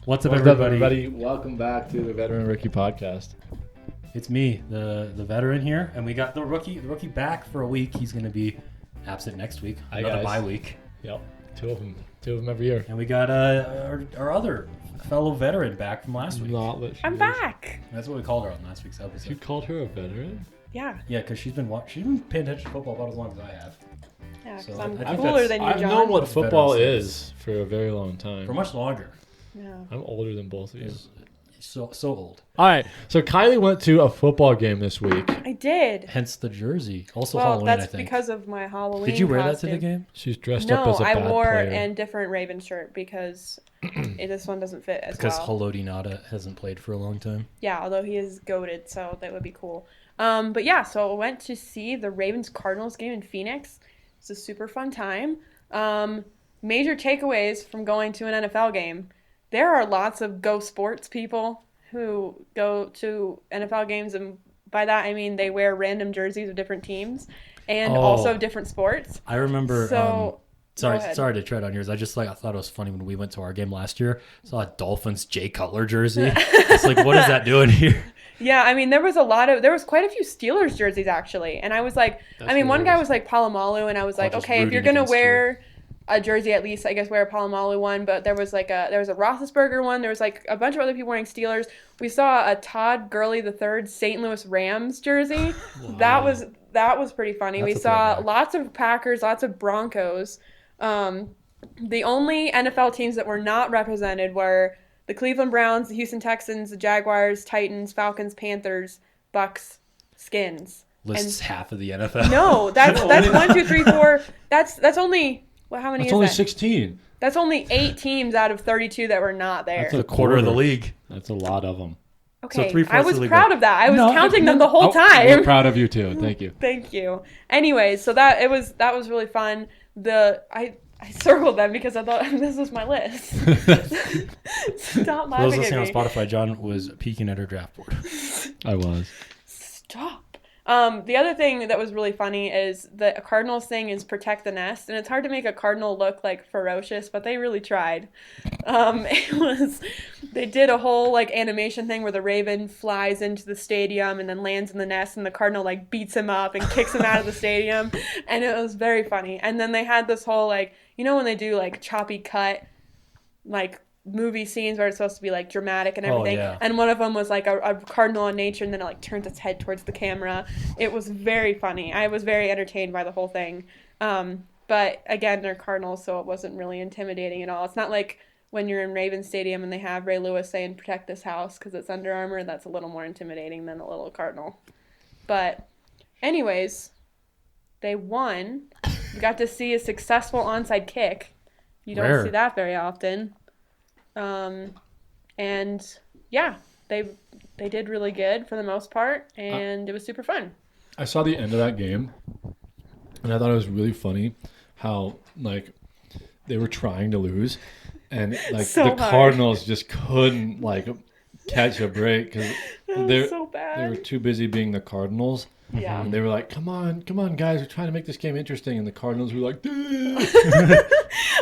What's up, everybody? Welcome back to the Veteran Rookie Podcast. It's me, the veteran here, and we got the rookie back for a week. He's going to be absent next week. Another bye week. Yep, two of them every year. And we got our other fellow veteran back from last week. I'm back. That's what we called her on last week's episode. You called her a veteran? Yeah. Yeah, because she's been paying attention to football about as long as I have. Yeah, because So I'm I think cooler than you, I've John. known what football is for a very long time. For much longer. Yeah. I'm older than both of you. So old. All right, so Kylie went to a football game this week. I did. Hence the jersey. Also Well, Halloween, I that's think. because of my Halloween Did you wear costume. that to the game? She's dressed up as a bad No, I wore player. a different Raven shirt because this one doesn't fit as Because well. Haloti Nada hasn't played for a long time. Yeah, although he is goated, so that would be cool. But yeah, so I went to see the Ravens-Cardinals game in Phoenix. It's a super fun time. Major takeaways from going to an NFL game. There are lots of Go Sports people who go to NFL games, and by that I mean they wear random jerseys of different teams and also different sports. I remember. So, sorry to tread on yours. I thought it was funny when we went to our game last year. Saw a Dolphins Jay Cutler jersey. It's like, what is that doing here? Yeah, I mean, there was quite a few Steelers jerseys actually, and I was like, one guy was like Palomalu, and I was like, okay, if you're gonna wear a jersey, at least I guess wear a Palomalu one. But there was a Roethlisberger one. There was like a bunch of other people wearing Steelers. We saw a Todd Gurley III St. Louis Rams jersey. Wow. That was pretty funny. We saw lots of Packers, lots of Broncos. The only NFL teams that were not represented were the Cleveland Browns, the Houston Texans, the Jaguars, Titans, Falcons, Panthers, Bucks, Skins. Lists half of the NFL. No, that's 1, 2, 3, 4. That's only. Well, how many That's is only that? 16. That's only 8 teams out of 32 that were not there. That's a quarter of the league. That's a lot of them. Okay, So 3/4 I was of the league. proud of that. I was counting them the whole time. We're proud of you too. Thank you. Thank you. Anyways, so that was really fun. I circled them because I thought this was my list. Stop For those laughing at listening on me. Spotify, John was peeking at her draft board. I was. Stop. The other thing that was really funny is the Cardinals thing is protect the nest, and it's hard to make a Cardinal look like ferocious, but they really tried. They did a whole like animation thing where the Raven flies into the stadium and then lands in the nest, and the Cardinal like beats him up and kicks him out of the stadium, and it was very funny. And then they had this whole like, you know, when they do like choppy cut, like movie scenes where it's supposed to be like dramatic and everything, and one of them was like a cardinal in nature, and then it like turns its head towards the camera. It was very funny. I was very entertained by the whole thing. But again, they're Cardinals, so it wasn't really intimidating at all. It's not like when you're in Raven Stadium and they have Ray Lewis saying protect this house because it's Under Armour. That's a little more intimidating than a little Cardinal. But anyways, they won. We got to see a successful onside kick. You don't see that very often. And yeah, they did really good for the most part, and it was super fun. I saw the end of that game, and I thought it was really funny how like they were trying to lose, and like the Cardinals just couldn't like catch a break because they were too busy being the Cardinals. Yeah. And they were like, come on, guys, we're trying to make this game interesting. And the Cardinals were like,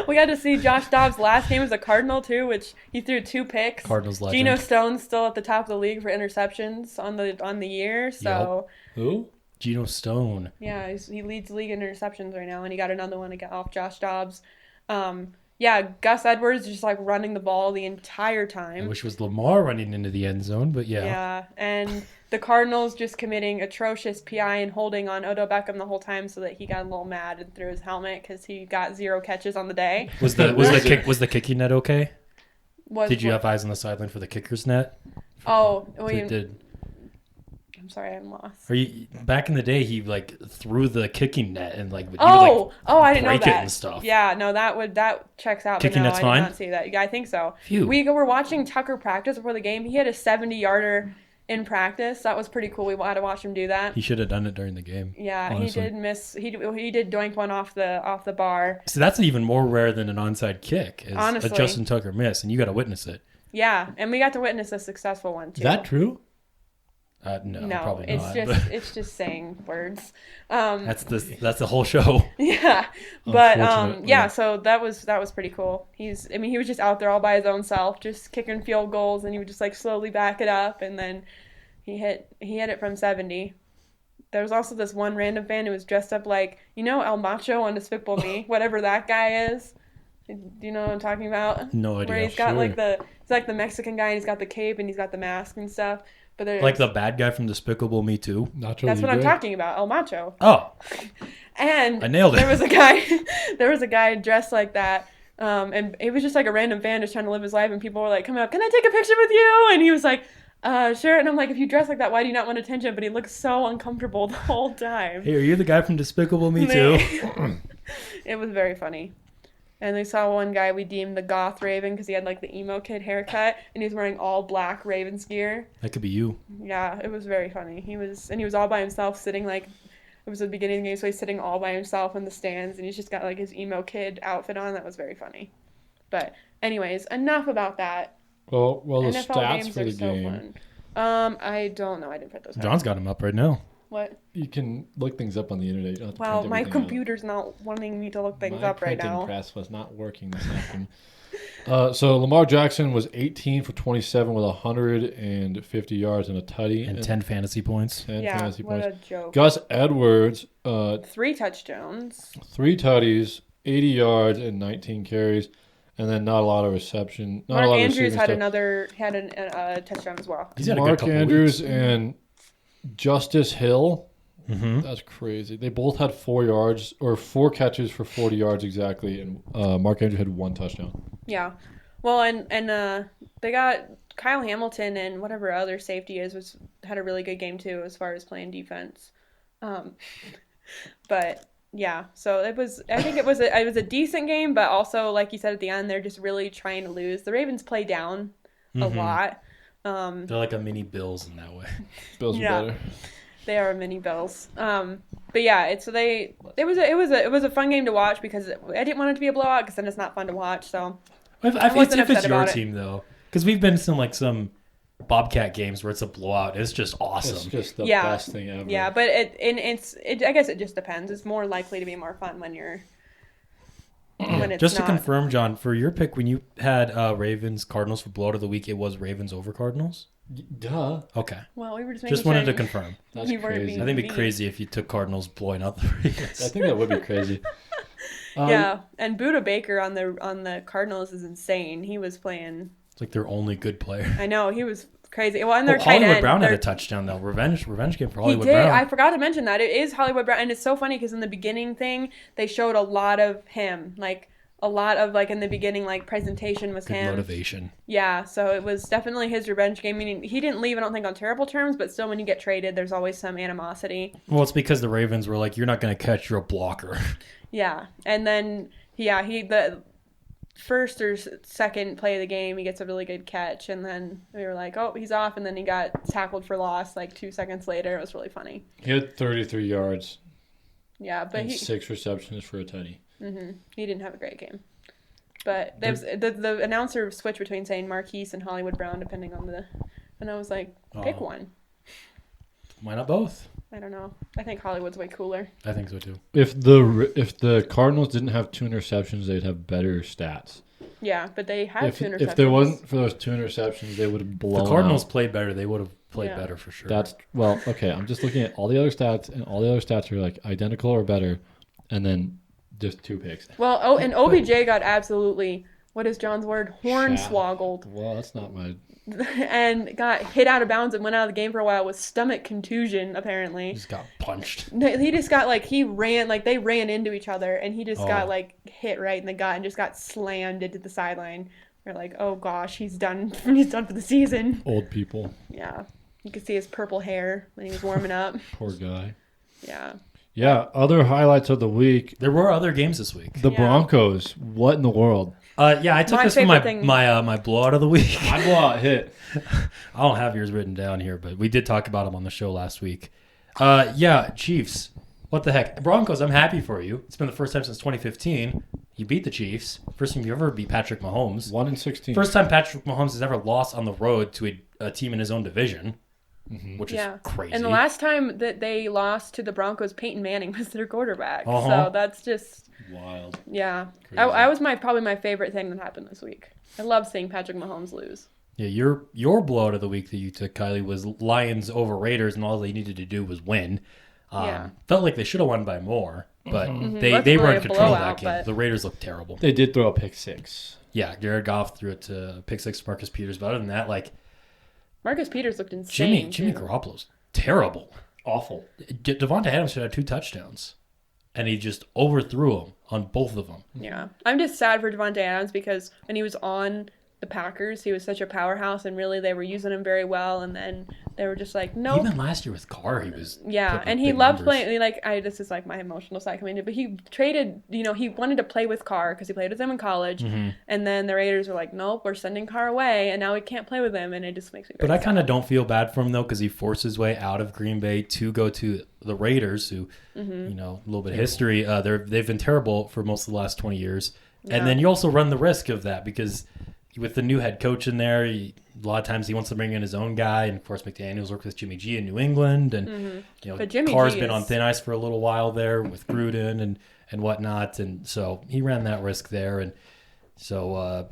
We got to see Josh Dobbs' last game as a Cardinal, too, which he threw 2 picks. Cardinals legend. Geno Stone's still at the top of the league for interceptions on the year. So Who? Geno Stone. Yeah, he leads the league in interceptions right now, and he got another one to get off Josh Dobbs. Yeah, Gus Edwards just like running the ball the entire time. I wish it was Lamar running into the end zone, but yeah. Yeah, and the Cardinals just committing atrocious PI and holding on Odell Beckham the whole time, so that he got a little mad and threw his helmet because he got 0 catches on the day. Was the kicking net okay? Did you have eyes on the sideline for the kicker's net? Oh, I'm sorry, I'm lost. Back in the day, he like threw the kicking net and like I didn't know break that. it and stuff. Yeah, no, that checks out. Kicking but no, net's I fine? did not see that. Yeah, I think so. Phew. We were watching Tucker practice before the game. He had a 70-yarder in practice. That was pretty cool. We had to watch him do that. He should have done it during the game. Yeah, honestly. He did miss. He did doink one off the bar. So that's even more rare than an onside kick. Is honestly, a Justin Tucker miss, and you got to witness it. Yeah, and we got to witness a successful one too. Is that true? No, probably it's not. just it's just saying words. That's the whole show. Yeah, but Unfortunately. yeah. So that was pretty cool. He was just out there all by his own self, just kicking field goals, and he would just like slowly back it up, and then he hit it from 70. There was also this one random fan who was dressed up like El Macho on Despicable Me, whatever that guy is. Do you know what I'm talking about? No idea. Where he's got Sure. he's like the Mexican guy, and he's got the cape, and he's got the mask and stuff. But there's Like the bad guy from Despicable Me too. Nacho that's what I'm Libre. talking about, El Macho. Oh, And I nailed it. There was a guy dressed like that. And it was just like a random fan just trying to live his life, and people were like coming up, "Can I take a picture with you?" And he was like, sure. And I'm like, if you dress like that, why do you not want attention? But he looked so uncomfortable the whole time. hey, are you the guy from Despicable Me too? It was very funny. And we saw one guy we deemed the goth Raven because he had like the emo kid haircut, and he was wearing all black Ravens gear. That could be you. Yeah, it was very funny. He was all by himself sitting like, it was the beginning of the game, so he's sitting all by himself in the stands, and he's just got like his emo kid outfit on. That was very funny. But anyways, enough about that. Well, the NFL stats games for are the so game. fun. I don't know. I didn't print those out. John's got him up right now. What? You can look things up on the internet. You don't have to Well, print my everything out. computer's not wanting me to look things My up right printing now. press was not working this afternoon. So Lamar Jackson was 18 for 27 with 150 yards and a tutty And 10 fantasy points. 10 Yeah, fantasy what points. a joke. Gus Edwards, 3 touchdowns. 3 tutties, 80 yards and 19 carries, and then not a lot of reception. Not Mark a lot Andrews of had receiving stuff. a touchdown as well. He's had a good Mark couple Andrews weeks. and Justice Hill. Mm-hmm. That's crazy. They both had 4 catches for 40 yards exactly, and Mark Andrews had 1 touchdown. Yeah. Well, and they got Kyle Hamilton and whatever other safety had a really good game too as far as playing defense. But yeah, so I think it was a decent game, but also like you said at the end, they're just really trying to lose. The Ravens play down a Mhm. lot. They're like a mini Bills in that way. Bills Yeah. are better. They are mini Bills. But yeah, it was a fun game to watch because I didn't want it to be a blowout because then it's not fun to watch. So If wasn't it's upset your about it. team though, because we've been in some Bobcat games where it's a blowout. It's just awesome. It's just the Yeah. best thing ever. yeah, but I guess it just depends. It's more likely to be more fun when it's Just to not. confirm, John, for your pick, when you had Ravens Cardinals for blowout of the week, it was Ravens over Cardinals. Duh. Okay, Well, we were just making just wanted sure to confirm. That's You weren't crazy. being- I think it'd be crazy if you took Cardinals blowing out the I Ravens. think that would be crazy. Yeah, and Buda Baker on the Cardinals is insane. He was playing. It's like their only good player. I know he was crazy. Well, and their tight Hollywood end. Brown had their- a touchdown though. Revenge game for He Hollywood did. Brown. I forgot to mention that it is Hollywood Brown, and it's so funny because in the beginning thing they showed a lot of him, like a lot of like in the beginning like presentation was Good him. motivation. Yeah, so it was definitely his revenge game. Meaning he didn't leave, I don't think, on terrible terms, but still, when you get traded, there's always some animosity. Well, it's because the Ravens were like, "You're not going to catch, you're a blocker." Yeah, and then the first or second play of the game, he gets a really good catch, and then we were like, "Oh, he's off," and then he got tackled for loss like 2 seconds later. It was really funny. He had 33 yards Yeah, but and he 6 receptions for a tutty. he didn't have a great game. But there was, the announcer switched between saying Marquise and Hollywood Brown depending on and I was like, pick Oh. one. Why not both? I don't know. I think Hollywood's way cooler. I think so too. If the Cardinals didn't have 2 interceptions, they'd have better stats. Yeah, but they had 2 interceptions. If there wasn't for those 2 interceptions, they would have blown The Cardinals out. played better. They would have played Yeah. better for sure. That's okay. I'm just looking at all the other stats, and all the other stats are like identical or better, and then just 2 picks. Well, and OBJ got absolutely, what is John's word? Hornswoggled. Well, that's not my. And got hit out of bounds and went out of the game for a while with stomach contusion, apparently. just got punched. No, he just got they ran into each other, and he just got Oh. hit right in the gut and just got slammed into the sideline. We're like, oh gosh, he's done. He's done for the season. Old people. Yeah, you could see his purple hair when he was warming up. Poor guy. Yeah, Yeah. Other highlights of the week. There were other games this week. The Yeah. Broncos. What in the world? Yeah, I took My this from my favorite thing- my blowout of the week. I blowout hit. I don't have yours written down here, but we did talk about them on the show last week. Yeah, Chiefs. What the heck? Broncos, I'm happy for you. It's been the first time since 2015. You beat the Chiefs. First time you ever beat Patrick Mahomes. 1-16. First time Patrick Mahomes has ever lost on the road to a team in his own division. which is crazy. And the last time that they lost to the Broncos, Peyton Manning was their quarterback. Uh-huh. So that's just wild. Yeah. I was probably my favorite thing that happened this week. I love seeing Patrick Mahomes lose. Yeah, your blowout of the week that you took, Kylie, was Lions over Raiders, and all they needed to do was win. Felt like they should have won by more, but they were in control of that game. The Raiders looked terrible. They did throw a pick six. Yeah, Jared Goff threw it to pick six Marcus Peters, but other than that, like Marcus Peters looked insane. Jimmy Garoppolo's terrible. Awful. Devonta Adams should have 2 touchdowns, and he just overthrew him on both of them. Yeah. I'm just sad for Devonta Adams because when he was on the Packers, he was such a powerhouse, and really they were using him very well, and then they were just like, nope. Even last year with Carr, he was and he loved playing. Like this is like my emotional side coming in, but he traded. He wanted to play with Carr because he played with him in college, and then the Raiders were like, nope, we're sending Carr away, and now we can't play with him, and it just makes me. But I kind of don't feel bad for him though, because he forced his way out of Green Bay to go to the Raiders, who a little bit of history. They've been terrible for most of the last 20 years, and then you also run the risk of that because with the new head coach in there, a lot of times he wants to bring in his own guy, and of course McDaniels worked with Jimmy G in New England, and Carr's been on thin ice for a little while there with Gruden and whatnot, and so he ran that risk there, and so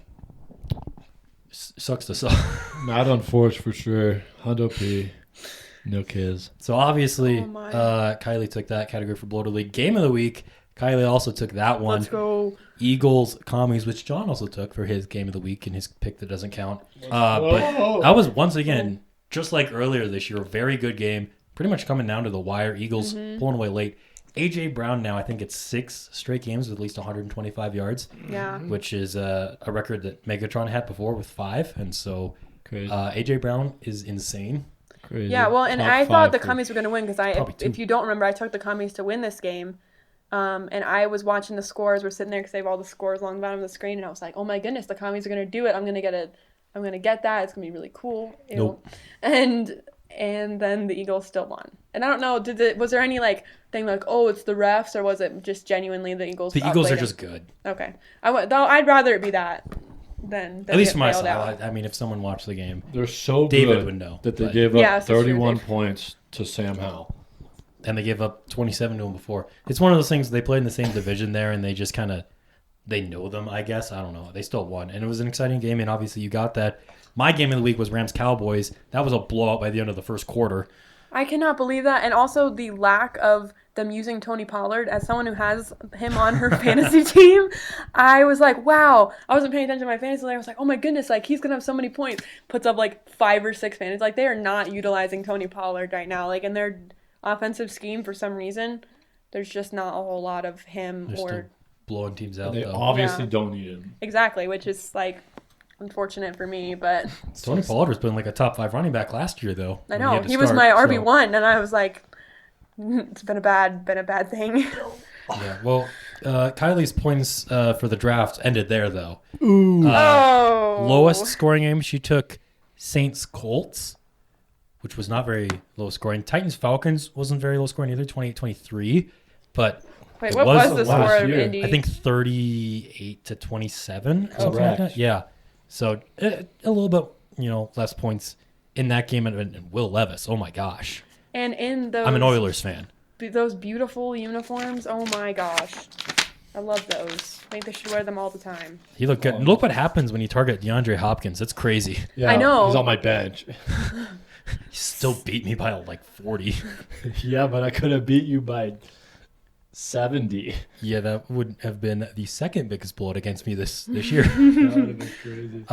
sucks to suck. Not on Forge for sure. Hundo P. No kids. So obviously, Kylie took that category for Bloated League. Game of the week, Kylie also took that one. Let's go. Eagles, Commies, which John also took for his game of the week and his pick that doesn't count. But that was, once again, just like earlier this year, a very good game. Pretty much coming down to the wire. Eagles pulling away late. A.J. Brown now, I think it's 6 straight games with at least 125 yards. Yeah. Which is a record that Megatron had before with 5. And so A.J. Brown is insane. Crazy. Yeah, well, and I thought the Commies were going to win because if you don't remember, I took the Commies to win this game. And I was watching the scores. We're sitting there because they have all the scores along the bottom of the screen, and I was like, "Oh my goodness, the Commies are gonna do it! I'm gonna get that. It's gonna be really cool." Nope. And then the Eagles still won. And I don't know, was there any thing like, "Oh, it's the refs," or was it just genuinely the Eagles? The Eagles are just good. Okay, I'd rather it be that than at least for myself. I mean, if someone watched the game, they're so David good would know that they gave up 31 points to Sam Howell. And they gave up 27 to him before. It's one of those things, they played in the same division there, and they just they know them, I guess. I don't know. They still won. And it was an exciting game, and obviously you got that. My game of the week was Rams-Cowboys. That was a blowout by the end of the first quarter. I cannot believe that. And also the lack of them using Tony Pollard. As someone who has him on her fantasy team, I was like, wow. I wasn't paying attention to my fantasy layer. I was like, oh my goodness, he's going to have so many points. Puts up 5 or 6 fantasy. They are not utilizing Tony Pollard right now. And they're offensive scheme for some reason, there's just not a whole lot of him. They're still blowing teams out. They obviously don't need him. Exactly, which is unfortunate for me, but Tony Pollard was been a top 5 running back last year though. I know he was my RB1, and I was like, it's been a bad thing. Yeah, well, Kylie's points for the draft ended there though. Ooh. Lowest scoring game, she took Saints Colts, which was not very low scoring. Titans-Falcons wasn't very low scoring either, 28-23. But wait, what was the score of Indy? I think 38-27. Something like that. Yeah. So a little bit, less points in that game. And Will Levis, oh my gosh. And in those... I'm an Oilers fan. Those beautiful uniforms, oh my gosh. I love those. I think they should wear them all the time. He looked good. And look what happens when you target DeAndre Hopkins. It's crazy. Yeah, I know. He's on my bench. He still beat me by 40. Yeah, but I could have beat you by 70. Yeah, that would have been the second biggest blowout against me this year. That would have been crazy.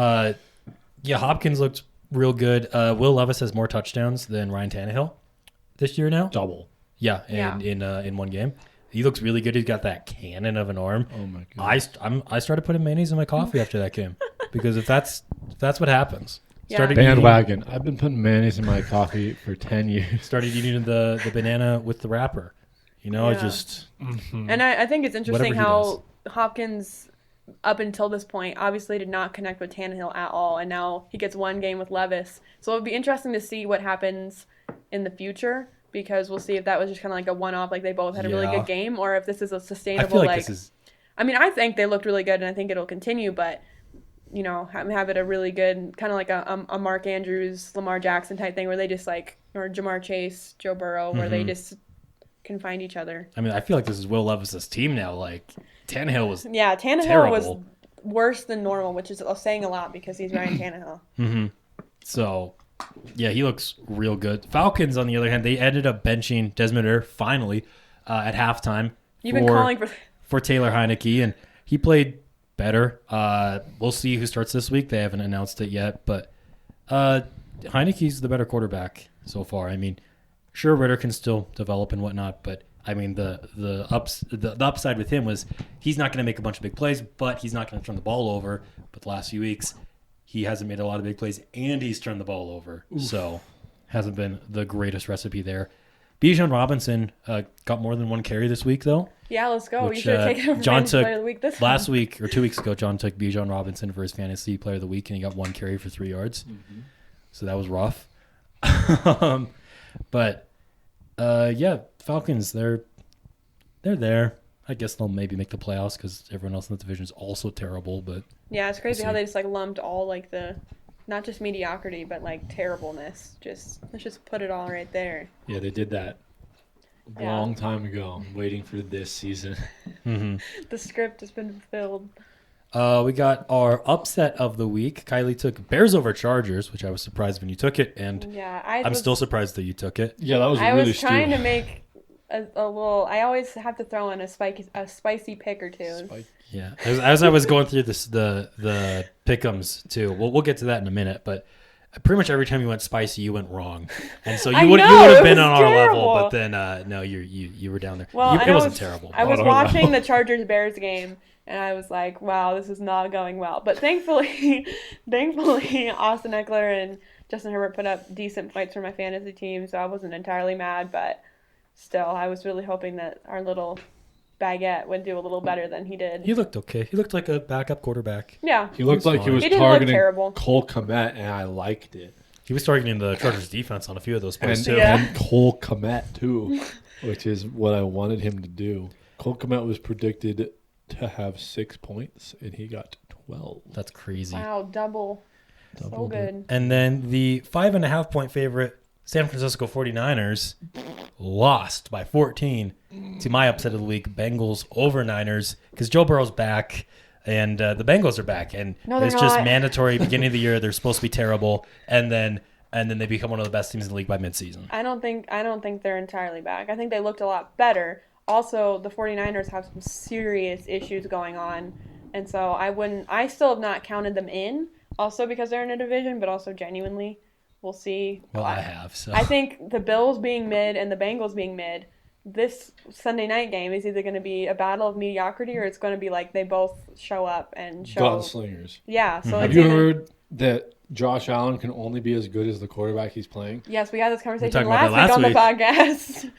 Yeah, Hopkins looked real good. Will Levis has more touchdowns than Ryan Tannehill this year now. Double. Yeah, in one game. He looks really good. He's got that cannon of an arm. Oh my god. I started putting mayonnaise in my coffee after that game because if that's what happens. Yeah. Bandwagon. I've been putting mayonnaise in my coffee for 10 years. Started eating the banana with the wrapper. Just... Mm-hmm. And I think it's interesting how Hopkins, up until this point, obviously did not connect with Tannehill at all. And now he gets one game with Levis. So it'll be interesting to see what happens in the future, because we'll see if that was just kind of a one-off, they both had a really good game, or if this is a sustainable... I feel this is... I mean, I think they looked really good, and I think it'll continue, but have it a really good kind of like a Mark Andrews, Lamar Jackson type thing where they just like, or Jamar Chase, Joe Burrow, where they just can find each other. I mean, I feel like this is Will Levis's team now. Like Tannehill was Tannehill terrible. was worse than normal, which is saying a lot because he's Ryan Tannehill. So, yeah, he looks real good. Falcons, on the other hand, they ended up benching Desmond Ridder finally at halftime. You've been calling for Taylor Heineke, and he played better. We'll see who starts this week. They haven't announced it yet, but Heineke's the better quarterback so far. I mean, sure, Ridder can still develop and whatnot, but I mean, the upside with him was he's not going to make a bunch of big plays, but he's not going to turn the ball over. But the last few weeks, he hasn't made a lot of big plays, and he's turned the ball over. Oof. So hasn't been the greatest recipe there. Bijan Robinson got more than one carry this week, though. Yeah, let's go. You should have taken him John took Player of the Week this last week or 2 weeks ago. John took Bijan Robinson for his fantasy Player of the Week, and he got one carry for 3 yards. So that was rough. But yeah, Falcons, they're there. I guess they'll maybe make the playoffs because everyone else in the division is also terrible. But yeah, it's crazy how they just like lumped all like the not just mediocrity but like terribleness. Let's just put it all right there. Yeah, they did that a long time ago. I'm waiting for this season. The script has been fulfilled. We got our upset of the week. Kylie took Bears over Chargers, which I was surprised when you took it, and I'm still surprised that you took it. Yeah, that was really I was trying to make a little. I always have to throw in a spicy pick or two. Yeah, as I was going through the pick'ems too. We'll get to that in a minute, but pretty much every time you went spicy, you went wrong, and so you would have been on our level. But then no, you were down there. Well, it wasn't terrible. I was watching the Chargers Bears game. And I was like, wow, this is not going well. But thankfully, Austin Eckler and Justin Herbert put up decent points for my fantasy team, so I wasn't entirely mad. But still, I was really hoping that our little Baguette would do a little better than he did. He looked okay. He looked like a backup quarterback. Yeah. He looked like he was targeting Cole Kmet, and I liked it. He was targeting the Chargers defense on a few of those plays, too. And Cole Kmet, too, which is what I wanted him to do. Cole Kmet was predicted to have 6 points, and he got 12. That's crazy. Wow, double. So good. And then the 5.5-point favorite, San Francisco 49ers, lost by 14 to my upset of the week, Bengals over Niners, because Joe Burrow's back, and the Bengals are back. And it's just mandatory beginning of the year. They're supposed to be terrible, and then they become one of the best teams in the league by midseason. I don't think they're entirely back. I think they looked a lot better. Also, the 49ers have some serious issues going on, and so I still have not counted them in, also because they're in a division, but also genuinely, we'll see. Well, I have, so. I think the Bills being mid and the Bengals being mid, this Sunday night game is either going to be a battle of mediocrity or it's going to be like they both show up and show. Gunslingers. Yeah. So have you heard that Josh Allen can only be as good as the quarterback he's playing? Yes, we had this conversation last week on the podcast.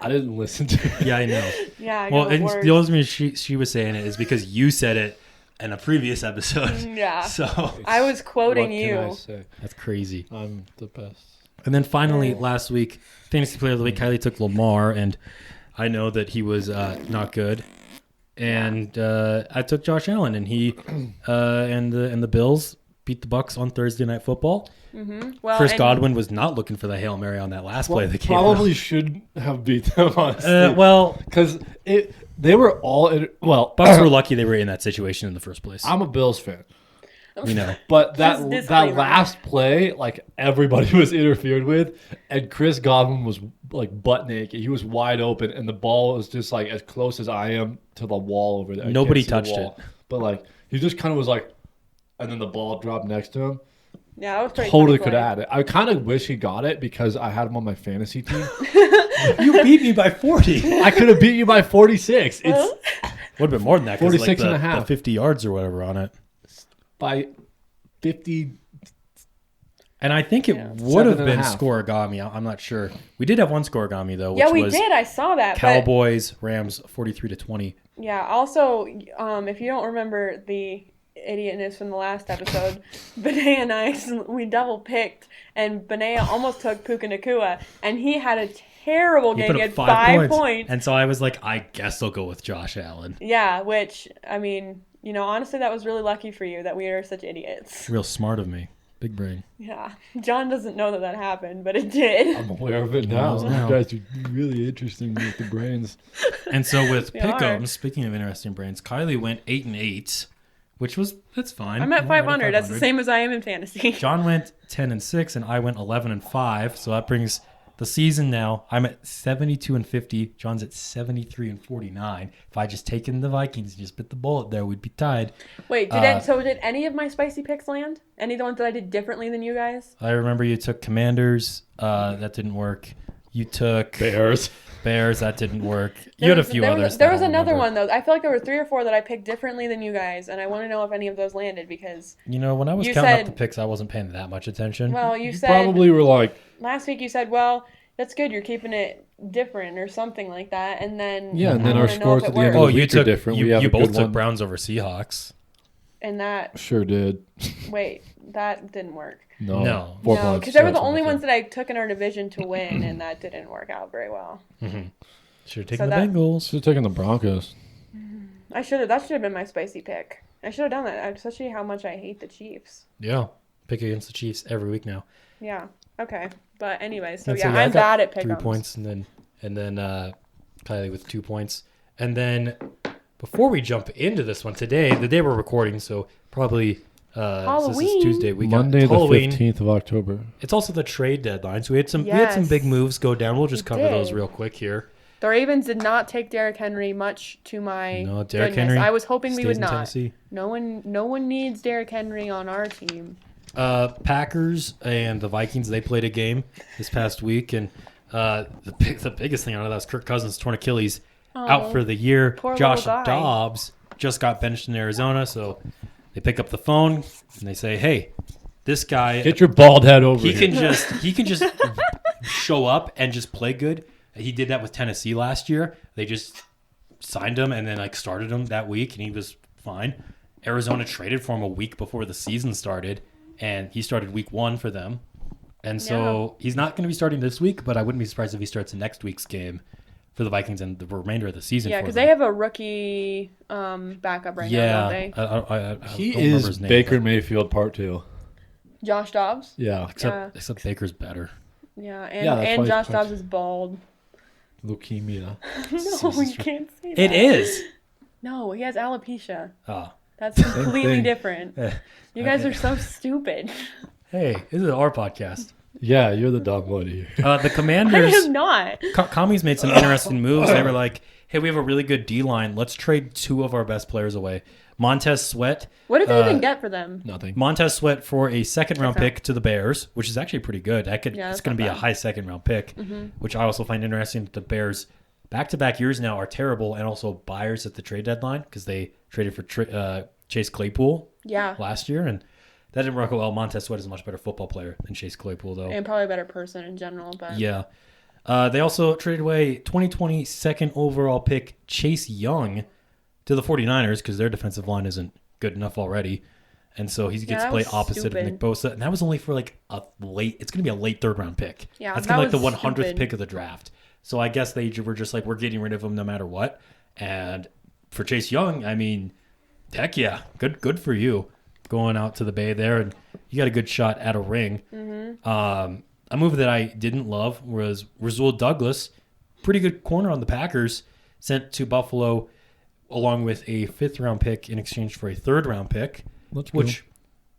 I didn't listen to it. Yeah, I know. Yeah, I well, and the only reason she was saying it is because you said it in a previous episode. Yeah. So I was quoting you. What can I say? That's crazy. I'm the best. And then finally, last week, Fantasy Player of the Week, Kylie took Lamar, and I know that he was not good. And I took Josh Allen, and he and the Bills beat the Bucs on Thursday Night Football. Mm-hmm. Well, Chris Godwin was not looking for the Hail Mary on that last play of the game. Probably should have beat them, honestly. Because they were all Bucs were lucky they were in that situation in the first place. I'm a Bills fan. We know. But that last play, like, everybody was interfered with, and Chris Godwin was like butt naked. He was wide open, and the ball was just like as close as I am to the wall over there. Nobody touched it. But like he just kind of was like, and then the ball dropped next to him. Yeah, that was pretty totally could have had it. I kind of wish he got it because I had him on my fantasy team. You beat me by 40. I could have beat you by 46. It's would have been more than that. 46 like and a half. The 50 yards or whatever on it. By 50. And I think it would have been scoregami. I'm not sure. We did have one scoregami though. Which we did. I saw that. Cowboys, Rams, 43-20. Yeah. Also, if you don't remember the idiotness from the last episode, Benea and I double picked, and Benea almost took Puka Nacua, and he had a terrible game. He had 5 points. And so I was like, I guess I'll go with Josh Allen. Yeah, which I mean, honestly, that was really lucky for you that we are such idiots. Real smart of me. Big brain. Yeah. John doesn't know that happened, but it did. I'm aware of it now. Knows You now. guys are really interesting with the brains. And so with We are. pick'ems, speaking of interesting brains, Kylie went 8-8, which that's fine. I'm at We're right 500. That's the same as I am in fantasy. John went 10-6, and I went 11-5. So that brings the season now. I'm at 72-50. John's at 73-49. If I just taken the Vikings and just bit the bullet there, we'd be tied. Wait, so did any of my spicy picks land? Any of the ones that I did differently than you guys? I remember you took Commanders. That didn't work. You took Bears. That didn't work. You had a few others. There that was I don't another remember. one, though. I feel like there were 3 or 4 that I picked differently than you guys, and I want to know if any of those landed because, When I was You counting said- up the picks, I wasn't paying that much attention. well, you said Probably were like, last week you said, well, that's good, you're keeping it different or something like that, and then Yeah, and I then our wanna know scores if at it the end worked. of Oh, the you week are took different. You, We have you a both good took one. Browns over Seahawks. And that Sure did. wait, that didn't work. No. No. 4 No, points. because they were the That's only what I ones that I took in our division to win, and that didn't work out very well. Should have taken So the that- Bengals. Should have taken the Broncos. That should have been my spicy pick. I should have done that, especially how much I hate the Chiefs. Yeah, pick against the Chiefs every week now. Yeah. Okay. But anyway, so And yeah, I I'm got bad at pick 3 points, and then Kylie with 2 points, and then before we jump into this one today, the day we're recording, so probably this Halloween. is Tuesday. We Monday got the Halloween. 15th of October. It's also the trade deadline, so we had some big Yes. moves go down. We'll just We cover those did. real quick here. The Ravens did not take Derrick Henry, much to my No, Derrick goodness. Henry I was hoping we stays would in not. Tennessee. No one needs Derrick Henry on our team. Packers and the Vikings, they played a game this past week, and the biggest thing out of that is Kirk Cousins torn Achilles out for the year. Poor Josh little guy. Dobbs just got benched in Arizona, so they pick up the phone and they say, "Hey, this guy, Get your bald head over he here. can just show up and just play good." He did that with Tennessee last year. They just signed him and then started him that week, and he was fine. Arizona traded for him a week before the season started, and he started week 1 for them. And so he's not going to be starting this week, but I wouldn't be surprised if he starts next week's game for the Vikings and the remainder of the season. Yeah, for because them. they have a rookie backup right now, don't they? I He don't remember is his name, Baker but- Mayfield part 2. Josh Dobbs. Yeah. Except Baker's better. Yeah, Yeah, that's why and he's Josh part- Dobbs is bald. Leukemia. No, you can't say that. It is. No, he has alopecia. Oh. That's completely thing. different. You guys are so stupid. Hey, this is our podcast. Yeah, you're the dumb one here. The I Commanders. am not. Commies made some interesting moves. They were like, "Hey, we have a really good D line. Let's trade 2 of our best players away. Montez Sweat. What did they even get for them? Nothing. Montez Sweat for a second-round Okay. pick to the Bears, which is actually pretty good. Yeah, It's that's going to not be a bad. high second-round pick, which I also find interesting. That the Bears, back-to-back years now, are terrible and also buyers at the trade deadline because they traded for Chase Claypool Yeah. last year, and that didn't work out well. Montez Sweat is a much better football player than Chase Claypool, though. And probably a better person in general, but Yeah. They also traded away 2020 second overall pick Chase Young to the 49ers because their defensive line isn't good enough already. And so he gets that to play was opposite of stupid. Nick Bosa. And that was only for it's going to be a late 3rd round pick. Yeah, That's that going to be was like the 100th stupid. pick of the draft. So I guess they were just like, we're getting rid of him no matter what. And for Chase Young, I mean, heck yeah. Good for you going out to the Bay there. And you got a good shot at a ring. A move that I didn't love was Rasul Douglas, pretty good corner on the Packers, sent to Buffalo along with a 5th round pick in exchange for a 3rd round pick, Let's go. which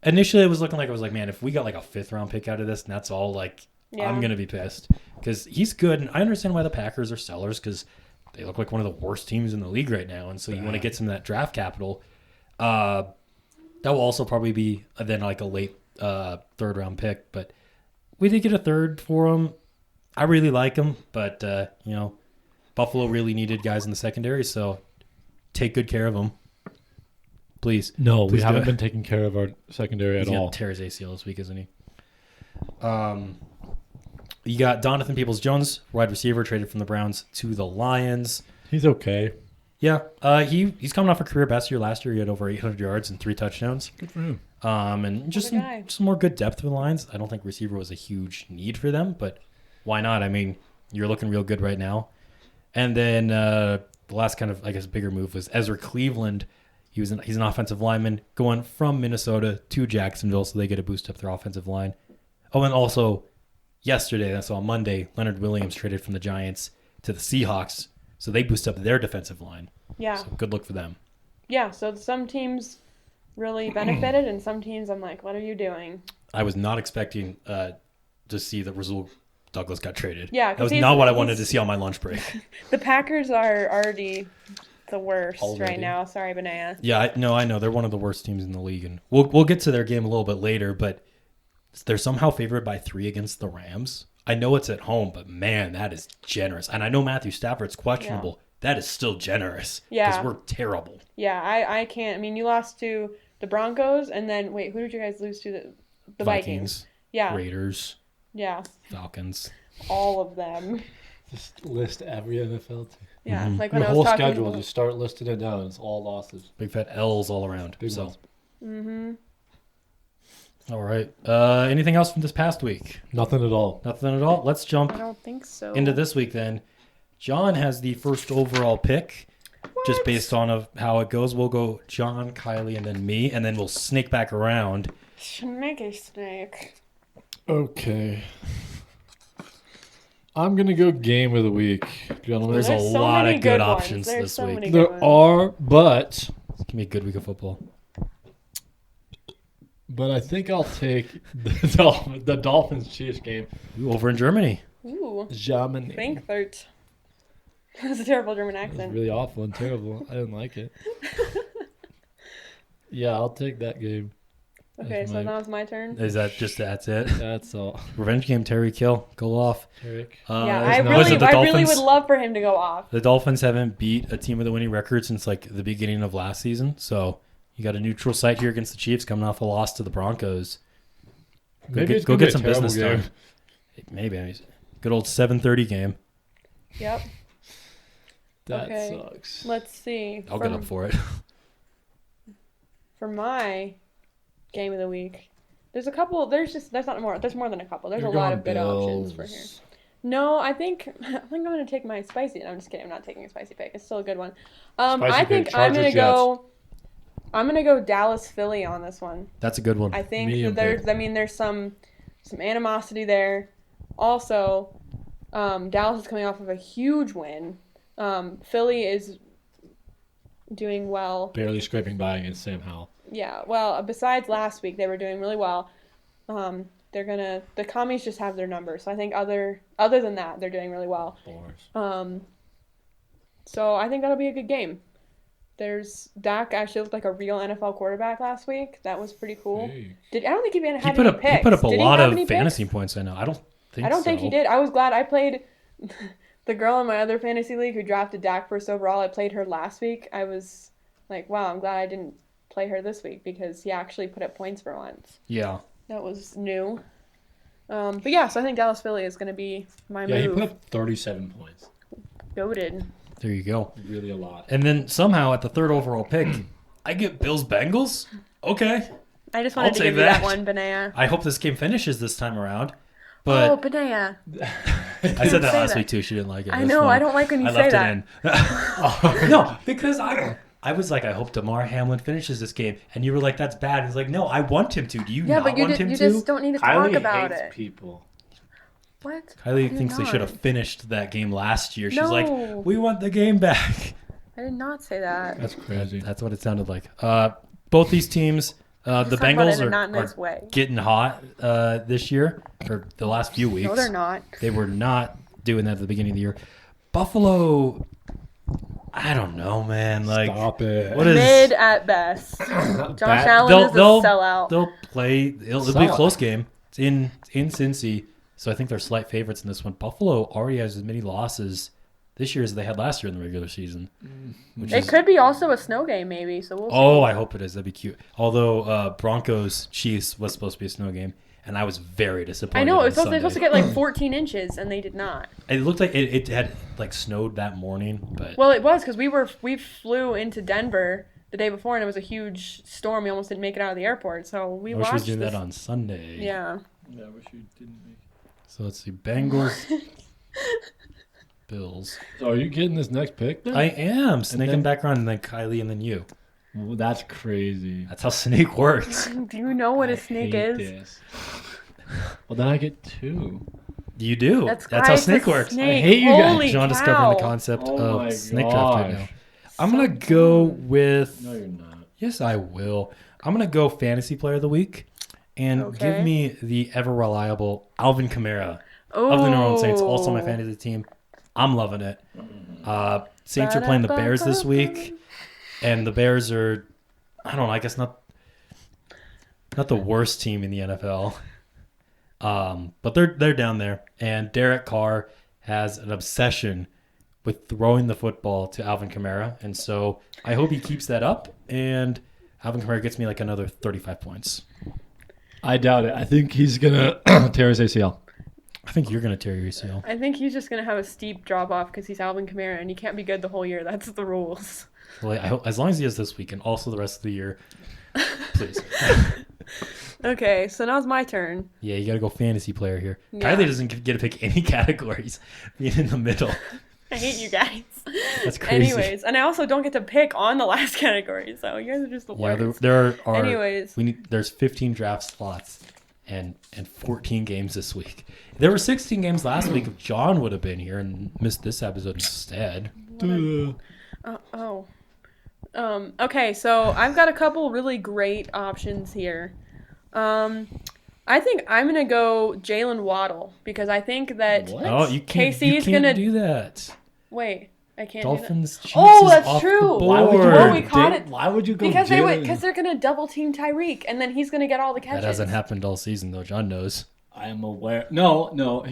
initially it was looking like I was like, man, if we got like a 5th round pick out of this and that's all, like, Yeah. I'm going to be pissed because he's good. And I understand why the Packers are sellers because they look like one of the worst teams in the league right now. And so you want to get some of that draft capital. That will also probably be then like a late 3rd round pick, but we did get a 3rd for him. I really like him, but Buffalo really needed guys in the secondary, so take good care of them, please. No, we Please do haven't it. been taking care of our secondary at He's all. gonna tear his ACL this week, isn't he? You got Donovan Peoples-Jones, wide receiver, traded from the Browns to the Lions. He's okay. Yeah, he's coming off a career best year. Last year, he had over 800 yards and 3 touchdowns. Good for him. And just What a guy. some more good depth for the Lions. I don't think receiver was a huge need for them, but why not? I mean, you're looking real good right now. And then the last kind of, I guess, bigger move was Ezra Cleveland. He's an offensive lineman going from Minnesota to Jacksonville, so they get to boost up their offensive line. Oh, and also yesterday, that's on Monday, Leonard Williams traded from the Giants to the Seahawks, so they boost up their defensive line. Yeah. So good luck for them. Yeah, so some teams really benefited, and some teams I'm like, what are you doing? I was not expecting to see that Rasul Douglas got traded. Yeah, that was not what I wanted to see on my lunch break. The Packers are already the worst Already? right now. Sorry, Benaya. Yeah, I know. They're one of the worst teams in the league, and we'll get to their game a little bit later, but they're somehow favored by 3 against the Rams. I know it's at home, but man, that is generous. And I know Matthew Stafford's questionable. Yeah. That is still generous. Yeah. Because we're terrible. Yeah, I can't. I mean, you lost to the Broncos, and then, wait, who did you guys lose to? The Vikings. Yeah. Raiders. Yeah. Falcons. All of them. Just list every NFL team. Yeah, Mm-hmm. like when Your I was whole talking schedule, about... just start listing it down. It's all losses. Big fat L's all around. Big ones. Mm-hmm. All right. Anything else from this past week? Nothing at all. Nothing at all? Let's jump I don't think so. into this week then. John has the first overall pick. What? Just based on of how it goes. We'll go John, Kylie, and then me, and then we'll snake back around. Snake. Okay. I'm going to go game of the week, gentlemen. There's a so lot many of good ones. options There's this so week. many good There ones. are, but Give me a good week of football. I think I'll take the Dolphins-Chiefs game. Ooh, over in Germany. Ooh. Germany. Frankfurt. That's a terrible German That was accent. really awful and terrible. I didn't like it. Yeah, I'll take that game. Okay, That's so my- now it's my turn. Is that just that's it? That's all. Revenge game, Terry Kill. Go off. Eric. Yeah, there's I no- Was really, it the I really Dolphins? would love for him to go off. The Dolphins haven't beat a team with a winning record since like the beginning of last season. So you got a neutral site here against the Chiefs coming off a loss to the Broncos. Maybe it's Go gonna get be a some business terrible done. Maybe. Good old 7:30 game. Yep. That Okay. sucks. Let's see. I'll get up for it. For my game of the week, there's a couple. There's more than a couple. There's You're a lot going of good options for here. Bills. No, I think I'm going to take my spicy. No, I'm just kidding. I'm not taking a spicy pick. It's still a good one. I think pick, I'm Chargers, gonna go. I'm gonna go Dallas Philly on this one. That's a good one. I think Me that and there's. Pitt. I mean, there's some animosity there. Also, Dallas is coming off of a huge win. Philly is doing well. Barely scraping by against Sam Howell. Yeah, well, besides last week, they were doing really well. The commies just have their number. So I think other than that, they're doing really well. Bars. So I think that'll be a good game. There's Dak actually looked like a real NFL quarterback last week. That was pretty cool. Hey. I don't think he had He any put up picks. he put up a Did he lot have of any fantasy picks? points. I know. I don't think. I don't think so. he did. I was glad I played the girl in my other fantasy league who drafted Dak first overall. I played her last week. I was like, wow, I'm glad I didn't play her this week because he actually put up points for once. Yeah. That was new. But yeah, so I think Dallas Philly is going to be my Yeah, he move. put up 37 points. Goated. There you go. Really a lot. And then somehow at the third overall pick, I get Bills Bengals. Okay. I just I'll wanted to take give you that that. one, Benaya. I hope this game finishes this time around. Oh, But Benaya. I said that say last that. week too. She didn't like it. I It was know. funny. I don't like when you I say left that. it in. No, because I was like, I hope DeMar Hamlin finishes this game, and you were like, that's bad. He's like, no, I want him to. Do you Yeah, not but you want him to? just don't need to talk about it. people. What? Kylie I did thinks they not. should have finished that game last year. She's No. like, we want the game back. I did not say that. That's crazy. That's what it sounded like. Both these teams, the Talk about it Bengals in a are, not nice are way. getting hot this year, or the last few weeks. No, they're not. They were not doing that at the beginning of the year. Buffalo, I don't know, man. Like, Stop it. what is Mid at best. Josh Allen They'll- is a they'll- sellout. they'll play? It'll be a Solid. close game. It's in Cincy, so I think they're slight favorites in this one. Buffalo already has as many losses this year as they had last year in the regular season. Which It is, could be also a snow game, maybe. So we'll see. oh, I hope it is. That'd be cute. Although Broncos Chiefs was supposed to be a snow game, and I was very disappointed. I know on it's supposed, they're supposed to Sunday. get like 14 inches, and they did not. It looked like it had like snowed that morning, but Well, it was because we flew into Denver the day before, and it was a huge storm. We almost didn't make it out of the airport, so we I wish watched we was doing this. that on Sunday. Yeah. Yeah, I wish you didn't make it. So let's see, Bengals, Bills. So are you getting this next pick? Then? I am snaking then- back around, and then Kylie, and then you. Well, that's crazy. That's how Snake works. Do you know what a snake hate is? this. Well, then I get 2. You do. That's how why it's Snake a works. snake. I hate you guys. Holy John cow. discovering the concept Oh my of snake draft right now. gosh. I'm going to go with... No, you're not. Yes, I will. I'm going to go fantasy player of the week and give me the ever reliable Alvin Kamara of the New Orleans Saints, also on my fantasy team. I'm loving it. Saints are playing the Bears this week, and the Bears are, I don't know, I guess not the worst team in the NFL. But they're down there, and Derek Carr has an obsession with throwing the football to Alvin Kamara, and so I hope he keeps that up, and Alvin Kamara gets me like another 35 points. I doubt it. I think he's going to tear his ACL. I think you're going to tear your ACL. I think he's just going to have a steep drop off because he's Alvin Kamara and he can't be good the whole year. That's the rules. Well, I hope, as long as he is this week and also the rest of the year, please. Okay, so now it's my turn. Yeah, you got to go fantasy player here. Yeah. Kylie doesn't get to pick any categories, being in the middle. I hate you guys. That's crazy. Anyways, and I also don't get to pick on the last category, so you guys are just the Yeah, worst. there are. Anyways. There's 15 draft slots and 14 games this week. There were 16 games last week if John would have been here and missed this episode instead. Okay, so I've got a couple really great options here. I think I'm gonna go Jalen Waddle because I think that What? Oh, you can't KC's gonna do that. wait. I can't. Dolphins, do that. Chiefs Oh, is that's off true. the Why would you board. Oh, we caught it. Why would you go Because Jalen? they're gonna double team Tyreek, and then he's gonna get all the catches. That hasn't happened all season, though. John knows. I am aware. No.